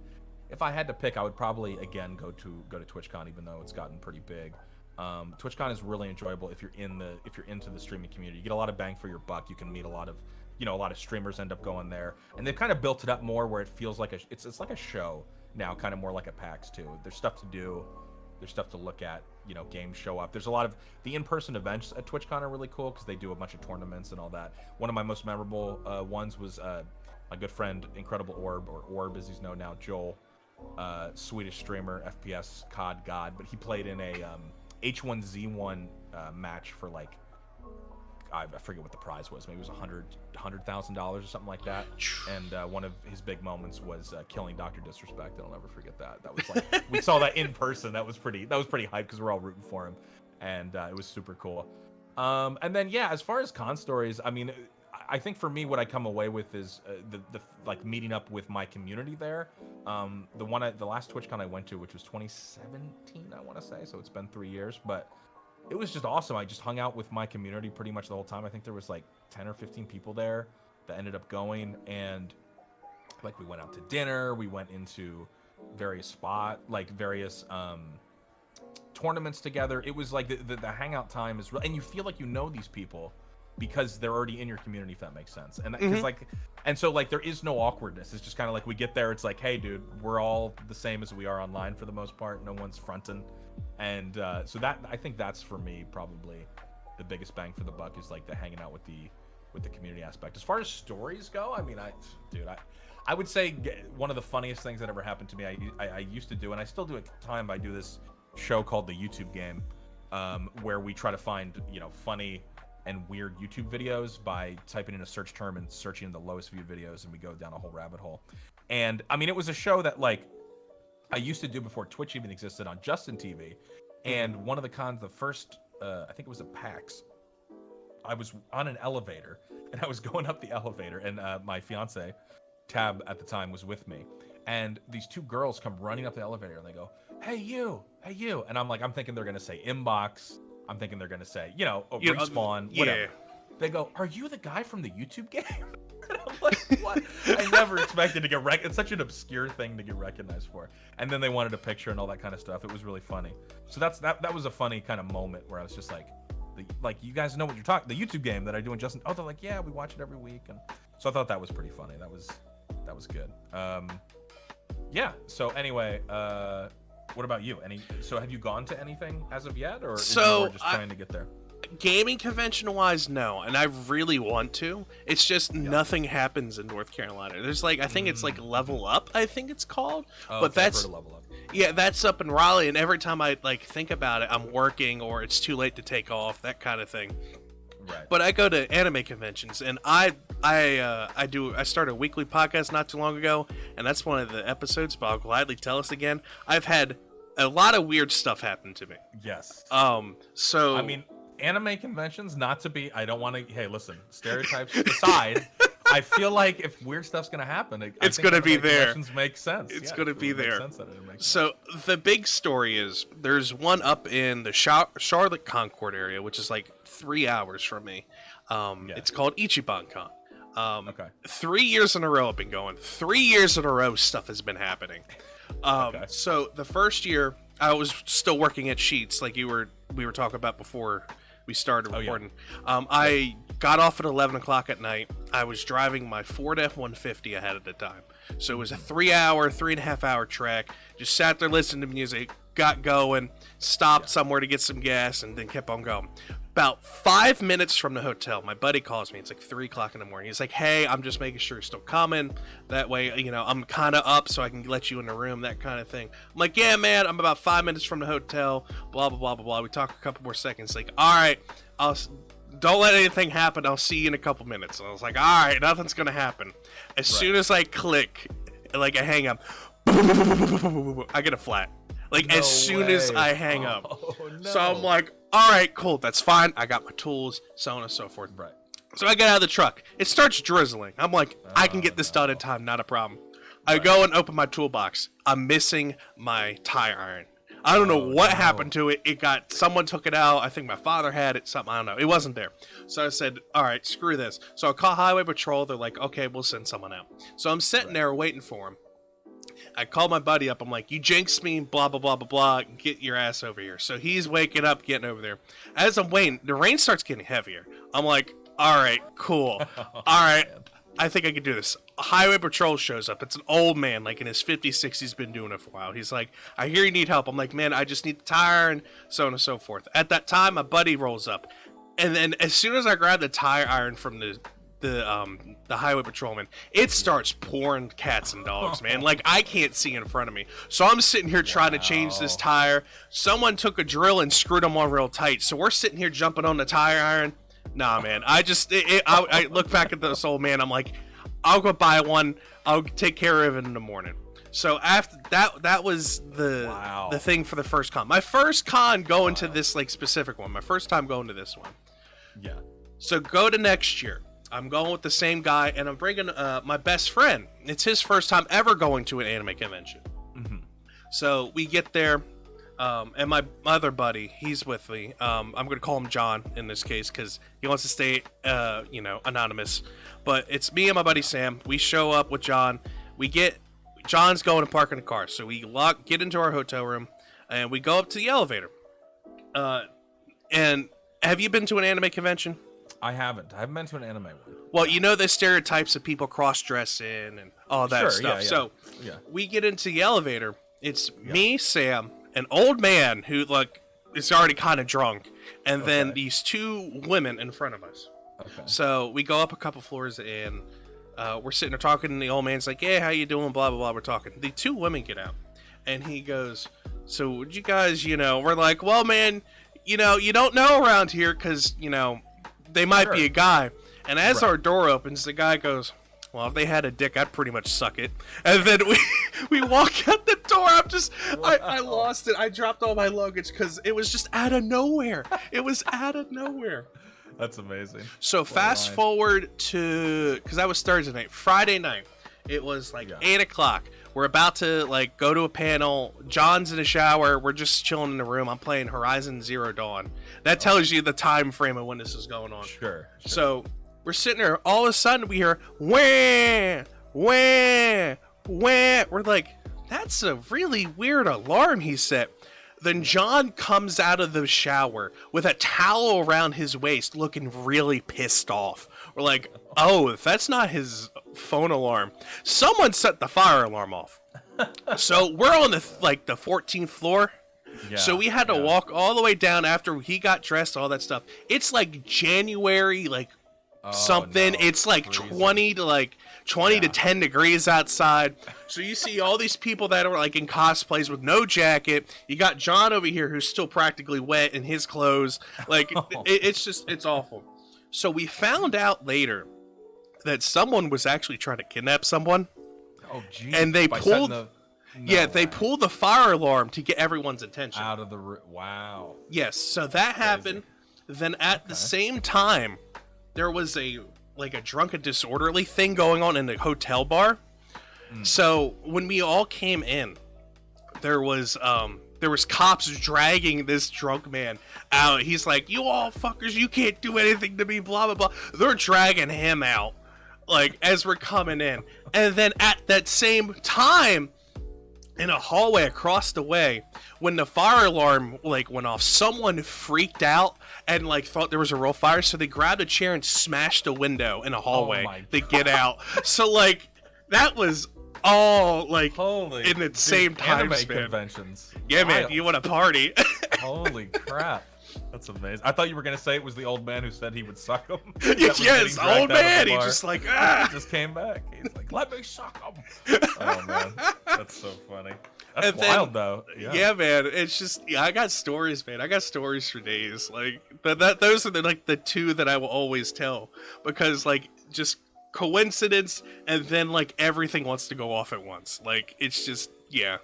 if I had to pick, I would probably again go to TwitchCon, even though it's gotten pretty big. TwitchCon is really enjoyable if you're into the streaming community. You get a lot of bang for your buck. You can meet a lot of streamers end up going there, and they've kind of built it up more where it feels like it's like a show now, kind of more like a PAX too. There's stuff to do, there's stuff to look at. Games show up. There's a lot of the in-person events at TwitchCon are really cool because they do a bunch of tournaments and all that. One of my most memorable ones was my good friend Incredible Orb, or Orb as he's known now, Joel, Swedish streamer, FPS COD god, but he played in a H1Z1 match for like, I forget what the prize was. Maybe it was $100,000 or something like that. And one of his big moments was killing Dr. Disrespect. I'll never forget that. That was like, we saw that in person. That was pretty hype because we're all rooting for him, and it was super cool. And then yeah, as far as con stories, I mean, I think for me, what I come away with is the like meeting up with my community there. The last TwitchCon I went to, which was 2017, I want to say. So it's been 3 years, but it was just awesome. I just hung out with my community pretty much the whole time. I think there was like 10 or 15 people there that ended up going, and like we went out to dinner, we went into various tournaments together. It was like the hangout time is real, and you feel like these people because they're already in your community, if that makes sense. And so there is no awkwardness. It's just kind of like we get there, it's like, hey dude, we're all the same as we are online for the most part. No one's fronting. And so that, I think that's for me probably the biggest bang for the buck, is like the hanging out with the community aspect. As far as stories go, I mean, I would say one of the funniest things that ever happened to me, I used to do, and I still do at the time, I do this show called The YouTube Game, where we try to find funny and weird YouTube videos by typing in a search term and searching the lowest viewed videos, and we go down a whole rabbit hole. And I mean, it was a show that like I used to do before Twitch even existed on Justin TV. And one of the cons, the first, I think it was a PAX, I was on an elevator, and I was going up the elevator, and my fiance, Tab at the time, was with me. And these 2 girls come running up the elevator, and they go, hey you. And I'm thinking they're going to say inbox. I'm thinking they're going to say, respawn, whatever. Yeah. They go, are you the guy from the YouTube Game? And I'm like, what? I never expected to get it's such an obscure thing to get recognized for. And then they wanted a picture and all that kind of stuff. It was really funny. So that was a funny kind of moment where I was just like, you guys know what you're talking, the YouTube Game that I do in Justin. Oh, they're like, yeah, we watch it every week. And so I thought that was pretty funny. That was good. Yeah. So anyway, what about you? So have you gone to anything as of yet, or is it more just trying to get there? Gaming convention wise, no, and I really want to. It's just nothing happens in North Carolina. There's like, I think it's like Level Up, I think it's called. Oh, but okay, that's I've heard of Level Up. Yeah, that's up in Raleigh, and every time I like think about it, I'm working or it's too late to take off, that kind of thing. Right. But I go to anime conventions, and I started a weekly podcast not too long ago, and that's one of the episodes, but I'll gladly tell us again. I've had a lot of weird stuff happen to me. Yes. So I mean, anime conventions, not to be, I don't want to, hey, listen, stereotypes aside, I feel like if weird stuff's going to happen, it's going to be there. Conventions make sense. It's going to be there. So the big story is there's one up in the Charlotte Concord area, which is like 3 hours from me. It's called Ichiban Con. Okay. 3 years in a row I've been going. 3 years in a row stuff has been happening. Okay. So the first year I was still working at Sheets, like we were talking about before we started recording. I got off at 11 o'clock at night. I was driving my Ford F-150 I had at the time. So it was a 3.5 hour trek. Just sat there listening to music, got going, stopped somewhere to get some gas, and then kept on going. About 5 minutes from the hotel, my buddy calls me. It's like 3 o'clock in the morning. He's like, hey, I'm just making sure you're still coming. That way, I'm kind of up so I can let you in the room, that kind of thing. I'm like, yeah, man, I'm about 5 minutes from the hotel, blah, blah, blah, blah, blah. We talk a couple more seconds. Like, all right, don't let anything happen. I'll see you in a couple minutes. And I was like, all right, nothing's going to happen. As soon as I click, like I hang up, I get a flat. Like, as soon as I hang up. No. So I'm like, all right, cool, that's fine. I got my tools, so on and so forth. Right. So I get out of the truck. It starts drizzling. I'm like, I can get this done in time, not a problem. I go and open my toolbox. I'm missing my tire iron. I don't know what happened to it. Someone took it out. I think my father had it, something, I don't know. It wasn't there. So I said, all right, screw this. So I call Highway Patrol. They're like, okay, we'll send someone out. So I'm sitting there waiting for him. I called my buddy up. I'm like, you jinxed me, blah, blah, blah, blah, blah. Get your ass over here. So he's waking up, getting over there. As I'm waiting, the rain starts getting heavier. I'm like, all right, cool. All right, I think I can do this. Highway Patrol shows up. It's an old man, like in his 50s, 60s, been doing it for a while. He's like, I hear you need help. I'm like, man, I just need the tire, and so on and so forth. At that time, my buddy rolls up. And then as soon as I grab the tire iron from the highway patrolman, it starts pouring cats and dogs, man. Like, I can't see in front of me. So I'm sitting here trying to change this tire. Someone took a drill and screwed them on real tight. So we're sitting here jumping on the tire iron. Nah, man. I look back at this old man. I'm like, I'll go buy one. I'll take care of it in the morning. So after that was the thing for the first con. My first con going to this like specific one. My first time going to this one. Yeah. So go to next year. I'm going with the same guy, and I'm bringing my best friend. It's his first time ever going to an anime convention. Mm-hmm. So we get there, and my other buddy, he's with me. I'm going to call him John in this case because he wants to stay, anonymous. But it's me and my buddy Sam. We show up with John. John's going to park in the car. So we get into our hotel room, and we go up to the elevator. And have you been to an anime convention? I haven't been to an anime one. Well, you know the stereotypes of people cross-dressing and all that stuff. Yeah. So we get into the elevator. It's me, Sam, an old man who is already kind of drunk, and then these two women in front of us. Okay. So we go up a couple floors, and we're sitting there talking, and the old man's like, "Hey, how you doing?" Blah blah blah. We're talking. The two women get out, and he goes, "So would you guys, We're like, "Well, man, you don't know around here because they might be a guy." And as our door opens, the guy goes, "Well, if they had a dick, I'd pretty much suck it." And then we walk out the door. I lost it. I dropped all my luggage because it was just out of nowhere. It was out of nowhere. That's amazing. So fast forward to, because that was Thursday night. Friday night, it was 8 o'clock. We're about to go to a panel. John's in the shower. We're just chilling in the room. I'm playing Horizon Zero Dawn. That tells you the time frame of when this is going on. Sure. So we're sitting there. All of a sudden, we hear wah, wah, wah. We're like, that's a really weird alarm he set. Then John comes out of the shower with a towel around his waist, looking really pissed off. We're like, oh, if that's not his phone alarm, someone set the fire alarm off. So we're on the 14th floor. Yeah, so we had to walk all the way down after he got dressed, all that stuff. It's January, something. No. It's freezing. 20 to 10 degrees outside. So you see all these people that are in cosplays with no jacket. You got John over here who's still practically wet in his clothes. It's awful. So we found out later that someone was actually trying to kidnap someone. Oh, geez. And they pulled pulled the fire alarm to get everyone's attention. Out of the wow. Yes, so that happened. Then at the same time, there was a drunken disorderly thing going on in the hotel bar. So when we all came in, there was cops dragging this drunk man out. He's like, "You all fuckers, you can't do anything to me," blah blah blah. They're dragging him out as we're coming in. And then at that same time, in a hallway across the way. When the fire alarm like went off, someone freaked out and like thought there was a real fire, so they grabbed a chair and smashed a window in a hallway to get out. So like that was all like Holy in the same time anime span. Conventions. Yeah, Wild. man, you want to party? Holy crap. That's amazing. I thought you were gonna say it was the old man who said he would suck him. Yes, old man. He just like He just came back. He's like, let me suck him. Oh man, that's so funny. That's wild though. Yeah, man. It's just I got stories, man. I got stories for days. Like those are the two that I will always tell because like just coincidence and then like everything wants to go off at once. Like it's just yeah.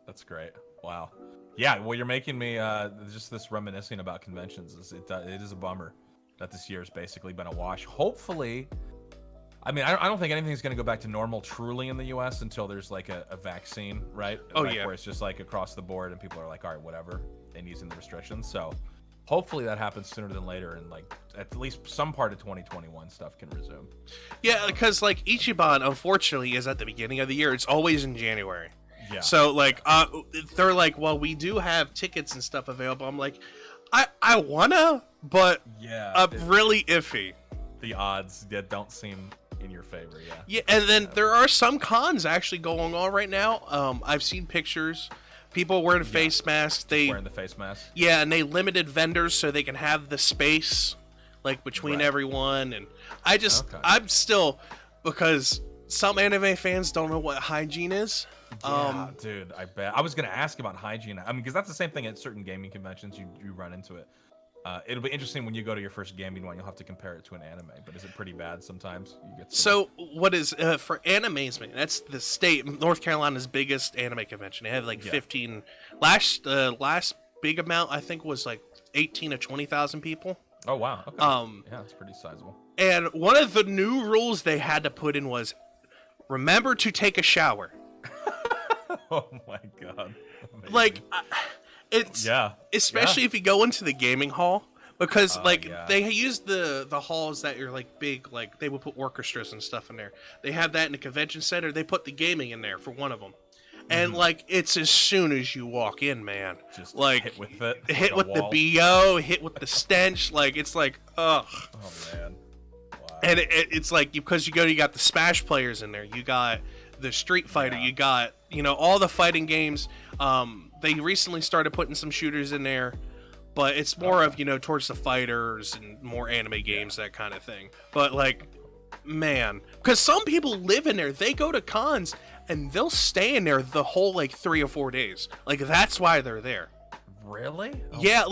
That's great. Wow. Yeah, well, you're making me just this reminiscing about conventions. It is a bummer that this year's basically been a wash. Hopefully, I mean, I don't think anything's going to go back to normal truly in the U.S. until there's like a vaccine, right? Oh, like, yeah. Where it's just like across the board and people are like, all right, whatever, and easing the restrictions. So hopefully that happens sooner than later and like at least some part of 2021 stuff can resume. Yeah, because like Ichiban, unfortunately, is at the beginning of the year. It's always in January. Yeah. So like they're like, well, we do have tickets and stuff available. I'm like, I wanna, but yeah, I'm really iffy. The odds don't seem in your favor. Yeah. Yeah, and then there are some cons actually going on right now. I've seen pictures, people wearing face masks. Wearing the face mask. Yeah, and they limited vendors so they can have the space like between everyone. And I'm still because some anime fans don't know what hygiene is. Yeah, dude, I bet. I was gonna ask about hygiene. I mean, because that's the same thing at certain gaming conventions. You run into it. It'll be interesting when you go to your first gaming one. You'll have to compare it to an anime. But is it pretty bad sometimes? You get so what is for animes, man? That's the state North Carolina's biggest anime convention. They have like 15. Last big amount I think was like 18 to 20,000 people. Oh wow. Okay. Yeah, that's pretty sizable. And one of the new rules they had to put in was remember to take a shower. Oh my god. Amazing. Like it's especially if you go into the gaming hall because they use the halls that are like big, like they would put orchestras and stuff in there. They have that in the convention center. They put the gaming in there for one of them. And like it's as soon as you walk in, man, just like hit with it, hit with the BO, hit with the stench. Like it's like ugh. Oh man. Wow. And it's like because you got the Smash players in there. You got the Street Fighter. You got all the fighting games. They recently started putting some shooters in there, but it's more of towards the fighters and more anime games, that kind of thing. But like, man, because some people live in there. They go to cons and they'll stay in there the whole like 3 or 4 days. Like that's why they're there. Really? Oh. Yeah,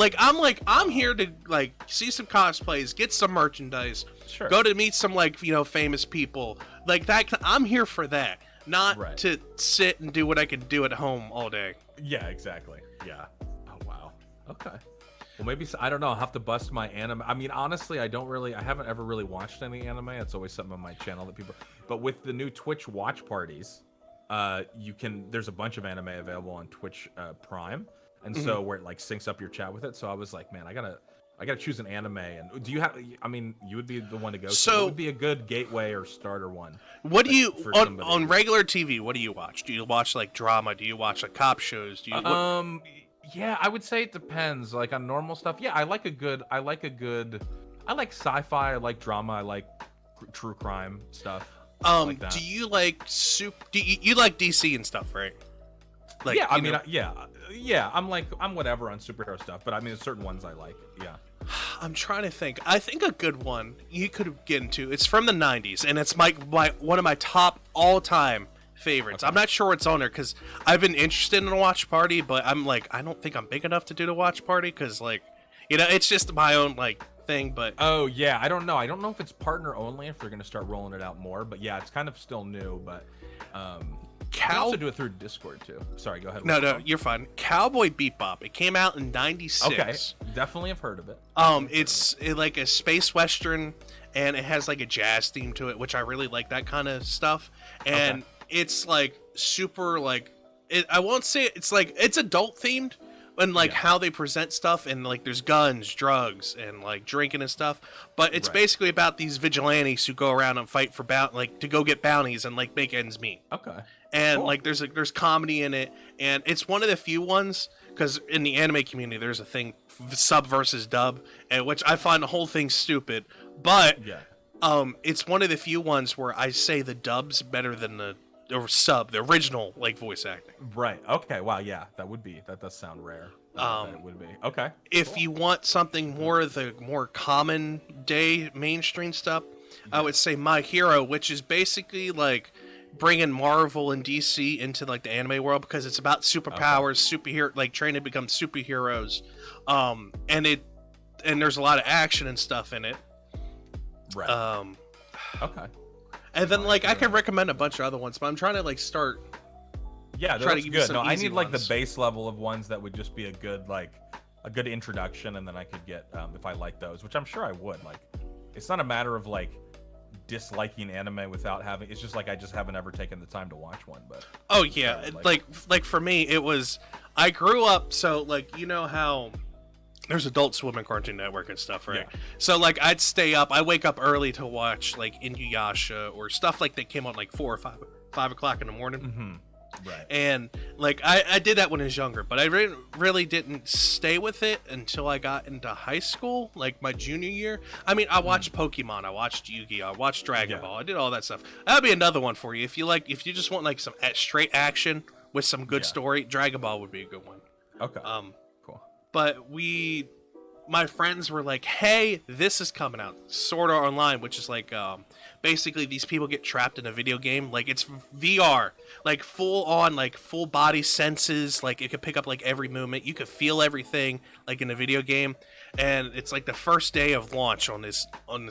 I'm here to like see some cosplays, get some merchandise, go to meet some like famous people like that. I'm here for that. Not to sit and do what I can do at home all day. Yeah, exactly. Yeah. Oh, wow. Okay. Well, maybe, I don't know. I'll have to bust my anime. I mean, honestly, I haven't ever really watched any anime. It's always something on my channel that people, but with the new Twitch watch parties, there's a bunch of anime available on Twitch Prime. And so where it like syncs up your chat with it. So I was like, man, I gotta choose an anime. And do you have? I mean, you would be the one to go. So what would be a good gateway or starter one? What do you on regular TV? What do you watch? Do you watch like drama? Do you watch like cop shows? Do you? Yeah, I would say it depends. Like on normal stuff, yeah, I like sci-fi. I like drama. I like true crime stuff. Like that. Do you like you like DC and stuff, right? Like, yeah, I mean, yeah. I'm whatever on superhero stuff, but I mean, there's certain ones I like. Yeah. I'm trying to think. I think a good one you could get into. It's from the '90s, and it's my one of my top all-time favorites. Okay. I'm not sure what's on there because I've been interested in a watch party, but I'm like, I don't think I'm big enough to do the watch party because, like, it's just my own like thing. But oh yeah, I don't know. I don't know if it's partner only if they're gonna start rolling it out more. But yeah, it's kind of still new. But you can also do it through Discord too. Sorry, go ahead. No, you're fine. Cowboy Bebop. It came out in '96. Okay, definitely have heard of it. It's like a space western, and it has like a jazz theme to it, which I really like that kind of stuff. And it's like super like I won't say it's like it's adult themed, and like how they present stuff, and like there's guns, drugs, and like drinking and stuff. But it's basically about these vigilantes who go around and fight for to go get bounties and like make ends meet. Okay. and Cool. like there's comedy in it, and it's one of the few ones because in the anime community there's a thing sub versus dub, and which I find the whole thing stupid, but Yeah. it's one of the few ones where I say the dub's better than the sub, the original like voice acting. Right. Okay. Wow. Yeah. That does sound rare. That it would be. Okay. If Cool. you want something more of the more common day mainstream stuff, I would say My Hero, which is basically like bringing Marvel and DC into like the anime world because it's about superpowers, superhero, like trying to become superheroes, and there's a lot of action and stuff in it. Right. Okay. And then like I can recommend a bunch of other ones, but I'm trying to like start. Yeah, try to that's give you good. some No, I easy need like the ones. base level of ones that would just be a good introduction, and then I could get if I like those, which I'm sure I would. Like, it's not a matter of like disliking anime without having. It's just like I just haven't ever taken the time to watch one. But Oh yeah, like for me, it was I grew up so like you know how there's Adult Swim and Cartoon Network and stuff, right? Yeah. So like I'd stay up, I wake up early to watch like Inuyasha or stuff like that came on like 4 or 5 o'clock in the morning. Mm-hmm. Right. And like I did that when I was younger, but I really didn't stay with it until I got into high school, like my junior year. I mean, I watched Pokemon, I watched Yu-Gi-Oh, I watched Dragon Ball, I did all that stuff. That'd be another one for you if you just want like some straight action with some good story. Dragon Ball would be a good one. Okay. Cool. But my friends were like, hey, this is coming out, Sword Art Online, which is like basically these people get trapped in a video game, like it's VR, like full on, like full body senses, like it could pick up like every movement, you could feel everything like in a video game, and it's like the first day of launch on this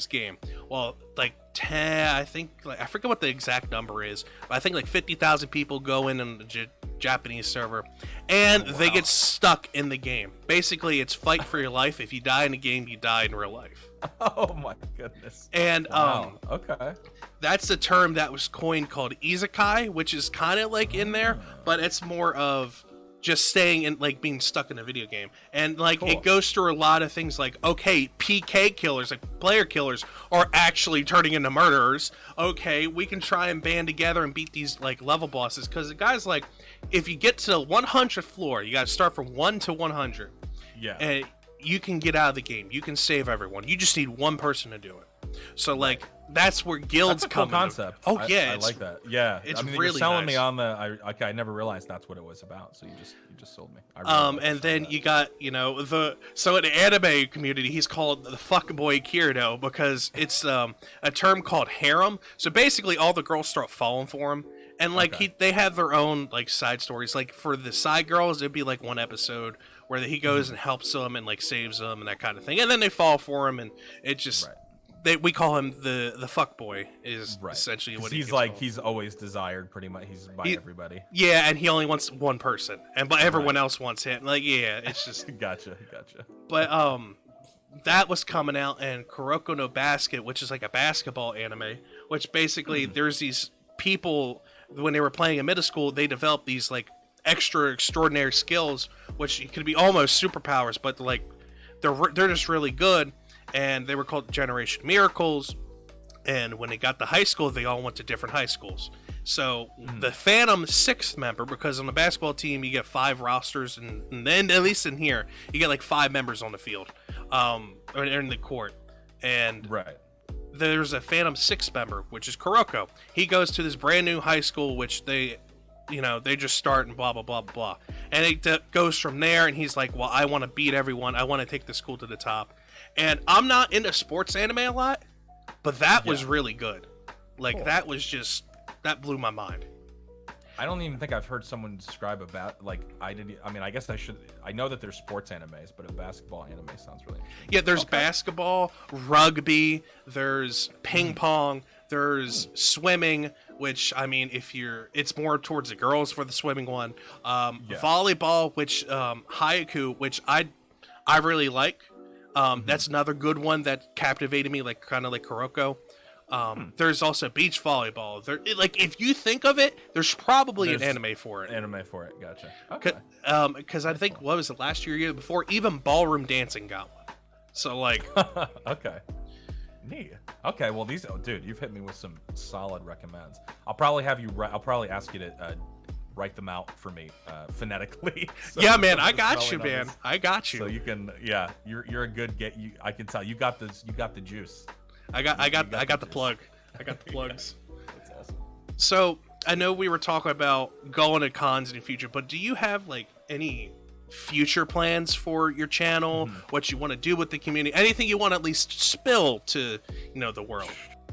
game. Well, like 10, I think, like I forget what the exact number is, but I think like 50,000 people go in on the Japanese server, and they get stuck in the game. Basically, it's fight for your life. If you die in the game, you die in real life. Oh my goodness. And okay. that's the term that was coined called isekai, which is kind of like in there, but it's more of just staying in, like being stuck in a video game. And like it goes through a lot of things like, okay, PK killers, like player killers, are actually turning into murderers. Okay, we can try and band together and beat these like level bosses, because the guy's like, if you get to the 100th floor, you got to start from 1 to 100. Yeah. And you can get out of the game. You can save everyone. You just need one person to do it. So like that's where guilds That's a cool come concept. Oh I like that. Yeah, it's I mean, really you're selling nice. me on the. I never realized that's what it was about. So you just sold me. I really like And then you got, you know, in the anime community, he's called the fuckboy Kirito because it's a term called harem. So basically, all the girls start falling for him, and like they have their own like side stories. Like for the side girls, it'd be like one episode where he goes and helps them and like saves them and that kind of thing, and then they fall for him, and it just. We call him the fuck boy is essentially what he's like. He's always desired, pretty much. He's by everybody. Yeah, and he only wants one person, and but everyone else wants him. Like, yeah, it's just Gotcha. But that was coming out, and Kuroko no Basket, which is like a basketball anime, which basically there's these people when they were playing in middle school, they developed these like extraordinary skills, which could be almost superpowers, but like they're just really good. And they were called Generation Miracles, and when they got to high school, they all went to different high schools. So the Phantom sixth member, because on the basketball team you get 5 rosters, and then at least in here you get like 5 members on the field, or in the court, and there's a Phantom sixth member, which is Kuroko. He goes to this brand new high school, which they just start and blah blah blah blah, and it goes from there. And he's like, well, I want to beat everyone, I want to take the school to the top. And I'm not into sports anime a lot, but that was really good. Like that blew my mind. I don't even think I've heard someone describe I mean, I guess I know that there's sports animes, but a basketball anime sounds really interesting. Yeah, there's basketball, rugby, there's ping pong, there's swimming, which I mean, it's more towards the girls for the swimming one. Volleyball, which haiku, which I really like. That's another good one that captivated me, like kind of like Kuroko. There's also beach volleyball. Like if you think of it, there's probably an anime for it. Gotcha. Okay. Because I think what was it, last year before, even ballroom dancing got one. So like okay. Neat. Okay, well dude, you've hit me with some solid recommends. I'll probably have you. I'll probably ask you to write them out for me phonetically. So yeah, man, I got you, man. I got you. So you can, yeah, you're a good get. I can tell you got this. You got the juice. I got the plug. I got the plugs. That's awesome. So I know we were talking about going to cons in the future, but do you have like any future plans for your channel? What you want to do with the community? Anything you want to at least spill to the world?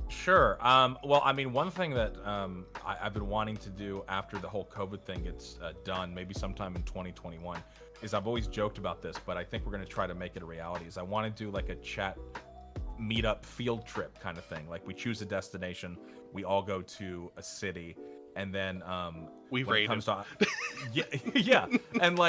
Sure. Well, I mean, one thing that I've been wanting to do after the whole COVID thing gets done, maybe sometime in 2021, is I've always joked about this, but I think we're going to try to make it a reality. Is I want to do like a chat meetup field trip kind of thing. Like we choose a destination, we all go to a city, and then we when rate it comes to yeah, and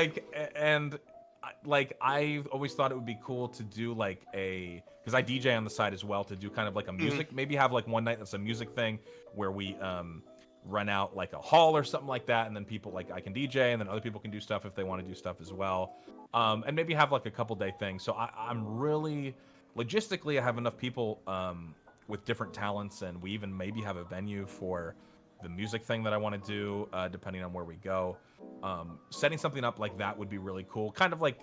I always thought it would be cool to do like because I DJ on the side as well, to do kind of like a music, maybe have like one night that's a music thing where we run out like a hall or something like that, and then people like I can DJ, and then other people can do stuff if they want to do stuff as well, and maybe have like a couple day thing. So I'm really logistically, I have enough people with different talents, and we even maybe have a venue for the music thing that I want to do, depending on where we go. Setting something up like that would be really cool. Kind of like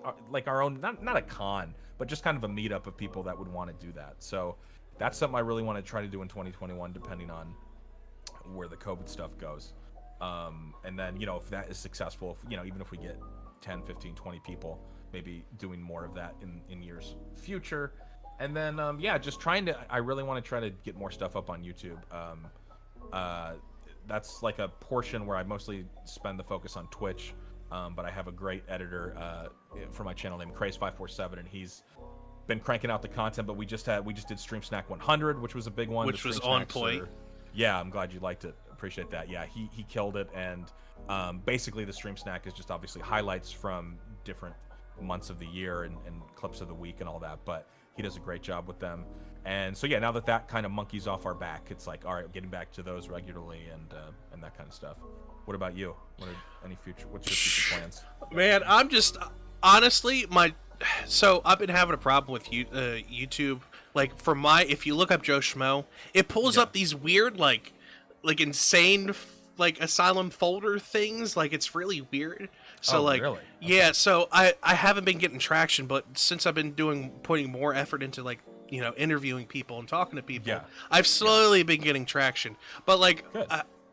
our own, not a con, but just kind of a meetup of people that would want to do that. So that's something I really want to try to do in 2021, depending on where the COVID stuff goes. And then, if that is successful, even if we get 10, 15, 20 people, maybe doing more of that in years future. And then, just I really want to try to get more stuff up on YouTube. That's like a portion where I mostly spend the focus on Twitch, but I have a great editor for my channel named Craze547, and he's been cranking out the content. But we just did Stream Snack 100, which was a big one. Which was on point. Yeah, I'm glad you liked it. Appreciate that. Yeah, he killed it. And basically, the Stream Snack is just obviously highlights from different months of the year and clips of the week and all that. But he does a great job with them. And so, yeah, now that kind of monkeys off our back, it's like, all right, getting back to those regularly and that kind of stuff. What about you? What's your future plans? Man, I'm just, honestly, so I've been having a problem with YouTube. Like, if you look up Joe Schmmo, it pulls up these weird, like insane, like, asylum folder things. Like, it's really weird. So, really? Okay. Yeah, so I haven't been getting traction, but since I've been putting more effort into, like, interviewing people and talking to people, I've slowly been getting traction. But like,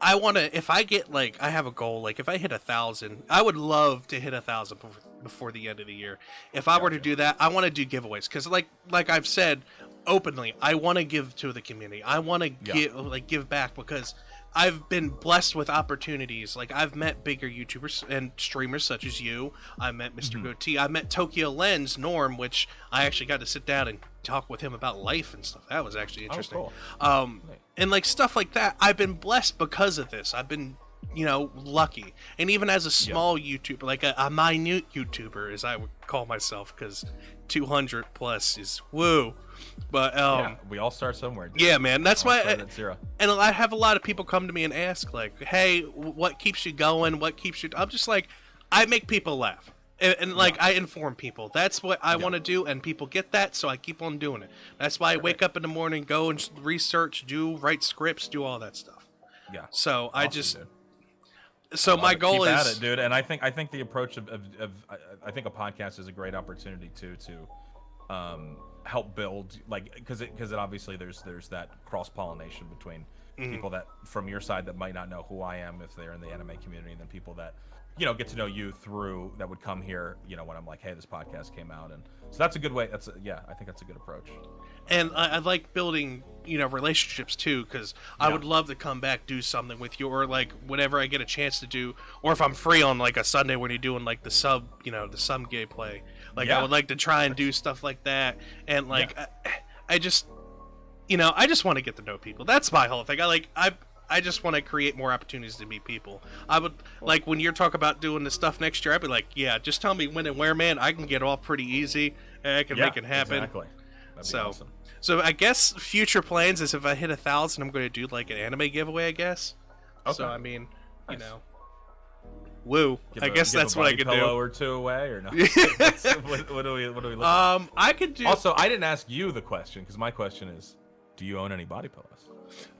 I want to, if I get like, I have a goal, like if I hit 1,000, I would love to hit 1,000 before the end of the year. If I were to do that, I want to do giveaways, because like I've said openly, I want to give to the community. I want to give back, because I've been blessed with opportunities. Like, I've met bigger YouTubers and streamers such as you. I met Mr. Goatee. I met Tokyo Lens Norm, which I actually got to sit down and talk with him about life and stuff. That was actually interesting. Oh, cool. And like stuff like that. I've been blessed because of this. I've been, lucky. And even as a small YouTuber, like a minute YouTuber, as I would call myself, because 200 plus is woo. But we all start somewhere. Dude. Yeah, man. That's why. Zero. And I have a lot of people come to me and ask, like, "Hey, what keeps you going? What keeps you?" I'm just like, I make people laugh, and like I inform people. That's what I want to do, and people get that, so I keep on doing it. That's why I wake up in the morning, go and research, write scripts, do all that stuff. Yeah. So awesome, So my goal keep is, at it, dude. And I think the approach of I think a podcast is a great opportunity to help build, like, because it obviously there's that cross pollination between people that from your side that might not know who I am if they're in the anime community, and then people that get to know you through that would come here when I'm like, hey, this podcast came out. And so that's a good way. I think that's a good approach. And I like building relationships too, because I would love to come back, do something with you, or like whenever I get a chance to do, or if I'm free on like a Sunday when you're doing like the sub gameplay, like I would like to try and do stuff like that. And like I just I just want to get to know people. That's my whole thing. I just want to create more opportunities to meet people. I would like, when you're talking about doing this stuff next year, I'd be like, yeah, just tell me when and where, man. I can get off pretty easy. I can make it happen. Exactly. That'd be awesome. So I guess future plans is if I hit 1,000, I'm going to do like an anime giveave, I guess. Okay. So I mean, nice. Woo. I guess that's what I could do. Pillow or two away, or no? what do we look at? I could do. Also, I didn't ask you the question, because my question is, Do you own any body pillows?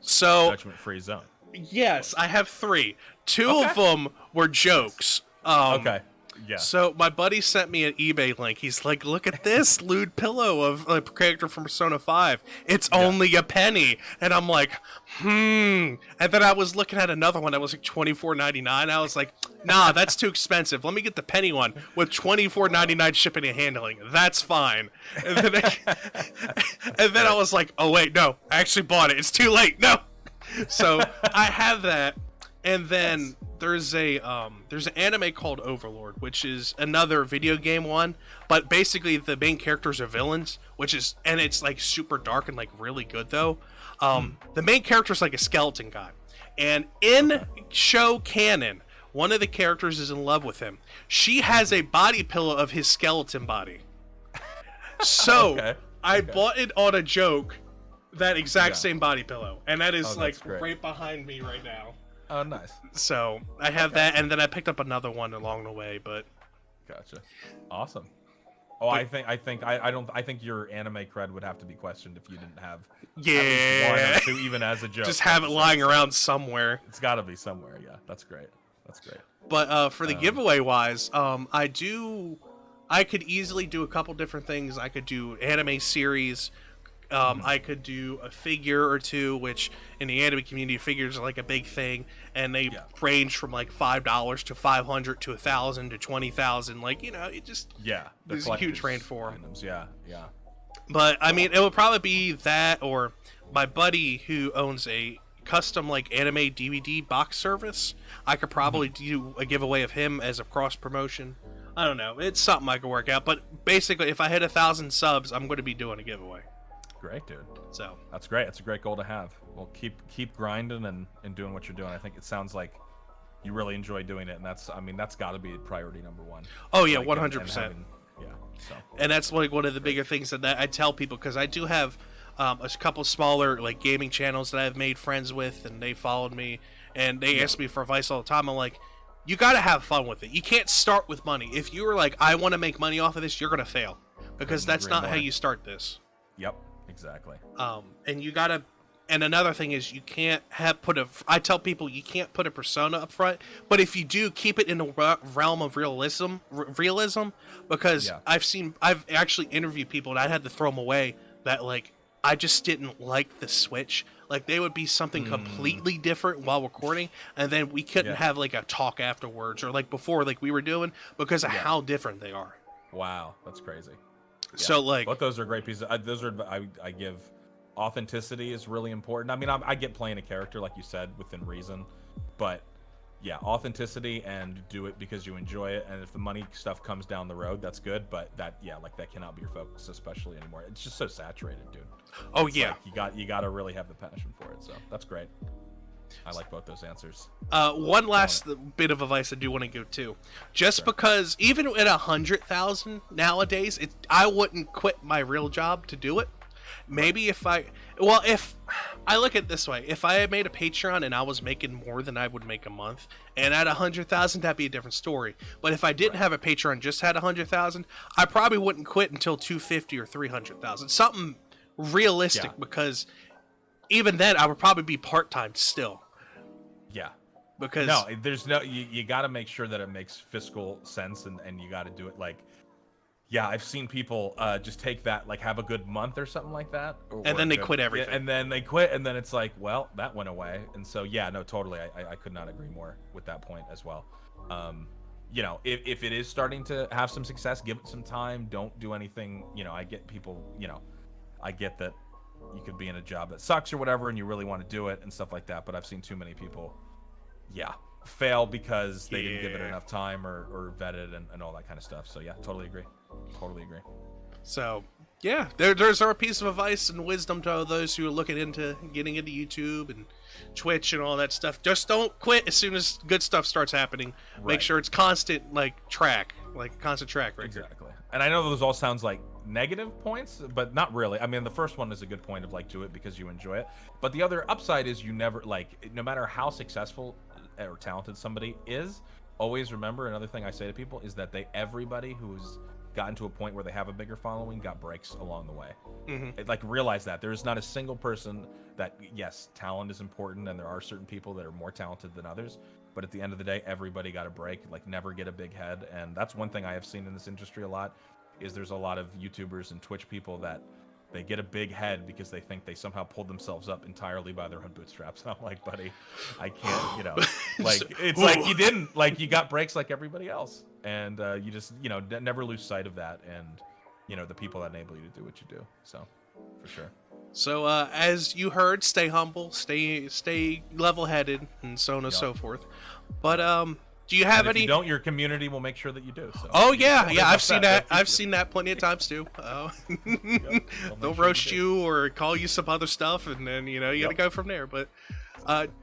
So Judgment-free zone. yes, I have 3. 2 Okay. of them were jokes. Okay. Yeah. So my buddy sent me an eBay link. He's like, "Look at this lewd pillow of a character from Persona 5. It's only a penny." And I'm like, And then I was looking at another one that was like $24.99. I was like, "Nah, that's too expensive. Let me get the penny one with $24.99 shipping and handling. That's fine." And then, I was like, "Oh wait, no, I actually bought it. It's too late. No." So I have that, and then there's an anime called Overlord, which is another video game one, but basically the main characters are villains, and it's like super dark and like really good though. The main character is like a skeleton guy, and in show canon, one of the characters is in love with him. She has a body pillow of his skeleton body. So I bought it on a joke, that exact same body pillow, and that is like right behind me right now. Oh, nice. So I have that, and then I picked up another one along the way. But gotcha. Awesome. Oh, I think your anime cred would have to be questioned if you didn't have at least 1 or 2, even as a joke. Just have it lying around somewhere. It's got to be somewhere. Yeah, that's great. That's great. But for the giveaway wise, I could easily do a couple different things. I could do anime series. I could do a figure or 2, which in the anime community, figures are like a big thing, and they range from like $5 to $500 to $1,000 to $20,000. Like, it just there's a huge range for them. Items. Yeah. But I mean, it would probably be that, or my buddy who owns a custom like anime DVD box service. I could probably do a giveaway of him as a cross promotion. I don't know. It's something I could work out. But basically, if I hit 1,000 subs, I'm going to be doing a giveaway. Great, dude. So that's great. That's a great goal to have. Well, keep grinding and doing what you're doing. I think it sounds like you really enjoy doing it, and that's got to be priority number 1. Oh yeah, 100%. Yeah. So. And that's like one of the bigger things that I tell people, because I do have a couple smaller like gaming channels that I've made friends with, and they followed me, and they ask me for advice all the time. I'm like, you got to have fun with it. You can't start with money. If you were like, I want to make money off of this, you're gonna fail, because that's not how you start this. Yep. Exactly. And you gotta, and another thing is you can't I tell people you can't put a persona up front, but if you do, keep it in the realm of realism, because I've actually interviewed people and I had to throw them away that like, I just didn't like the switch. Like they would be something completely different while recording, and then we couldn't have like a talk afterwards or like before like we were doing, because of how different they are. Wow, that's crazy. Yeah. So like, but those are great pieces. I give authenticity is really important. I mean, I get playing a character like you said within reason, but yeah, authenticity and do it because you enjoy it. And if the money stuff comes down the road, that's good. But that cannot be your focus, especially anymore. It's just so saturated, dude. Oh it's yeah, like you got to really have the passion for it. So that's great. I like both those answers. One last bit of advice I do want to give too. Just because even at 100,000 nowadays, I wouldn't quit my real job to do it. Maybe if I look at it this way, if I had made a Patreon and I was making more than I would make a month, and at 100,000, that'd be a different story. But if I didn't have a Patreon, just had 100,000, I probably wouldn't quit until 250 or 300,000, something realistic, because even then I would probably be part-time still. Yeah. Because you got to make sure that it makes fiscal sense, and you got to do it like, I've seen people just take that, like have a good month or something like that, and then they quit everything. And then they quit, and then it's like, well, that went away. And so totally, I could not agree more with that point as well. If it is starting to have some success, give it some time. Don't do anything. I get people. I get that you could be in a job that sucks or whatever, and you really want to do it and stuff like that. But I've seen too many people, fail because they didn't give it enough time or vet it and all that kind of stuff. So totally agree. So there's our piece of advice and wisdom to those who are looking into getting into YouTube and Twitch and all that stuff. Just don't quit as soon as good stuff starts happening. Make sure it's constant track record. Exactly. And I know those all sounds like negative points, but not really. I mean, the first one is a good point of do it because you enjoy it. But the other upside is you never no matter how successful or talented somebody is, always remember, another thing I say to people is that everybody who's gotten to a point where they have a bigger following got breaks along the way. Mm-hmm. Like, realize that there is not a single person that, yes, talent is important, and there are certain people that are more talented than others, but at the end of the day, everybody got a break. Like, never get a big head. And that's one thing I have seen in this industry a lot, is there's a lot of YouTubers and Twitch people that they get a big head because they think they somehow pulled themselves up entirely by their own bootstraps. And I'm like, buddy, I can't, like, it's like you didn't, like, you got breaks like everybody else. And you just, never lose sight of that. And, the people that enable you to do what you do. So, for sure. So, as you heard, stay humble, stay level-headed, and so on and so forth. But, do you have and if any? you don't, your community will make sure that you do. So. Oh yeah, I've seen that. I've seen that plenty of times too. They'll roast you or call you some other stuff, and then you gotta go from there. But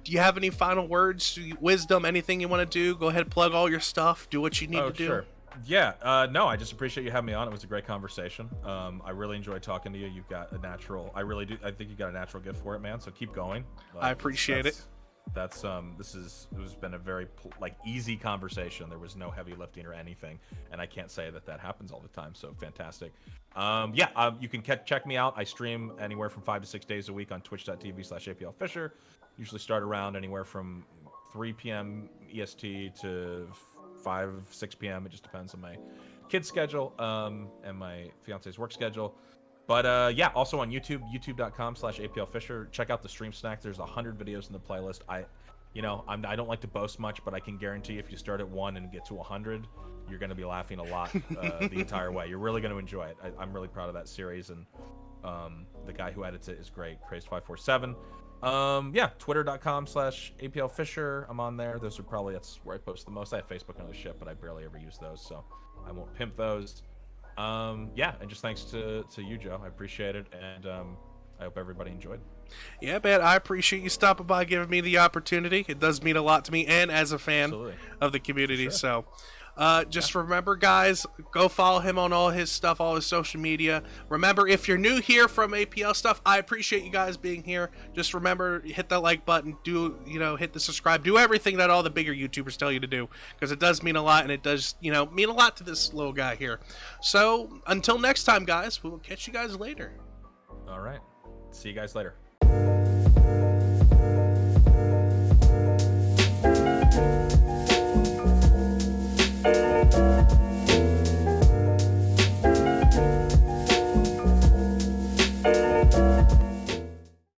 do you have any final words, wisdom, anything you want to do? Go ahead, plug all your stuff. Do what you need to do. Sure. Yeah, no, I just appreciate you having me on. It was a great conversation. I really enjoyed talking to you. You've got a natural, I really do. I think you got a natural gift for it, man. So keep going. I appreciate it. It has been a very easy conversation. There was no heavy lifting or anything, and I can't say that happens all the time. So fantastic. You can check me out. I stream anywhere from 5 to 6 days a week on twitch.tv/APL Fisher. Usually start around anywhere from 3 p.m. EST to 6 p.m. It just depends on my kid's schedule and my fiance's work schedule. But also on YouTube, youtube.com/APL Fisher. Check out the stream snack. There's 100 videos in the playlist. I don't like to boast much, but I can guarantee if you start at 1 and get to 100, you're going to be laughing a lot the entire way. You're really going to enjoy it. I'm really proud of that series, and the guy who edits it is great, Crazed547. Twitter.com/APL Fisher. I'm on there. That's where I post the most. I have Facebook and other shit, but I barely ever use those, so I won't pimp those. And just thanks to you, Joe. I appreciate it, and I hope everybody enjoyed. Yeah, man, I appreciate you stopping by, giving me the opportunity. It does mean a lot to me, and as a fan of the community. Sure. So, remember, guys, go follow him on all his stuff, all his social media. Remember, if you're new here from APL stuff, I appreciate you guys being here. Just remember, hit that like button, hit the subscribe, do everything that all the bigger YouTubers tell you to do, because it does mean a lot, and it does, mean a lot to this little guy here. So, until next time, guys, we'll catch you guys later. All right. See you guys later.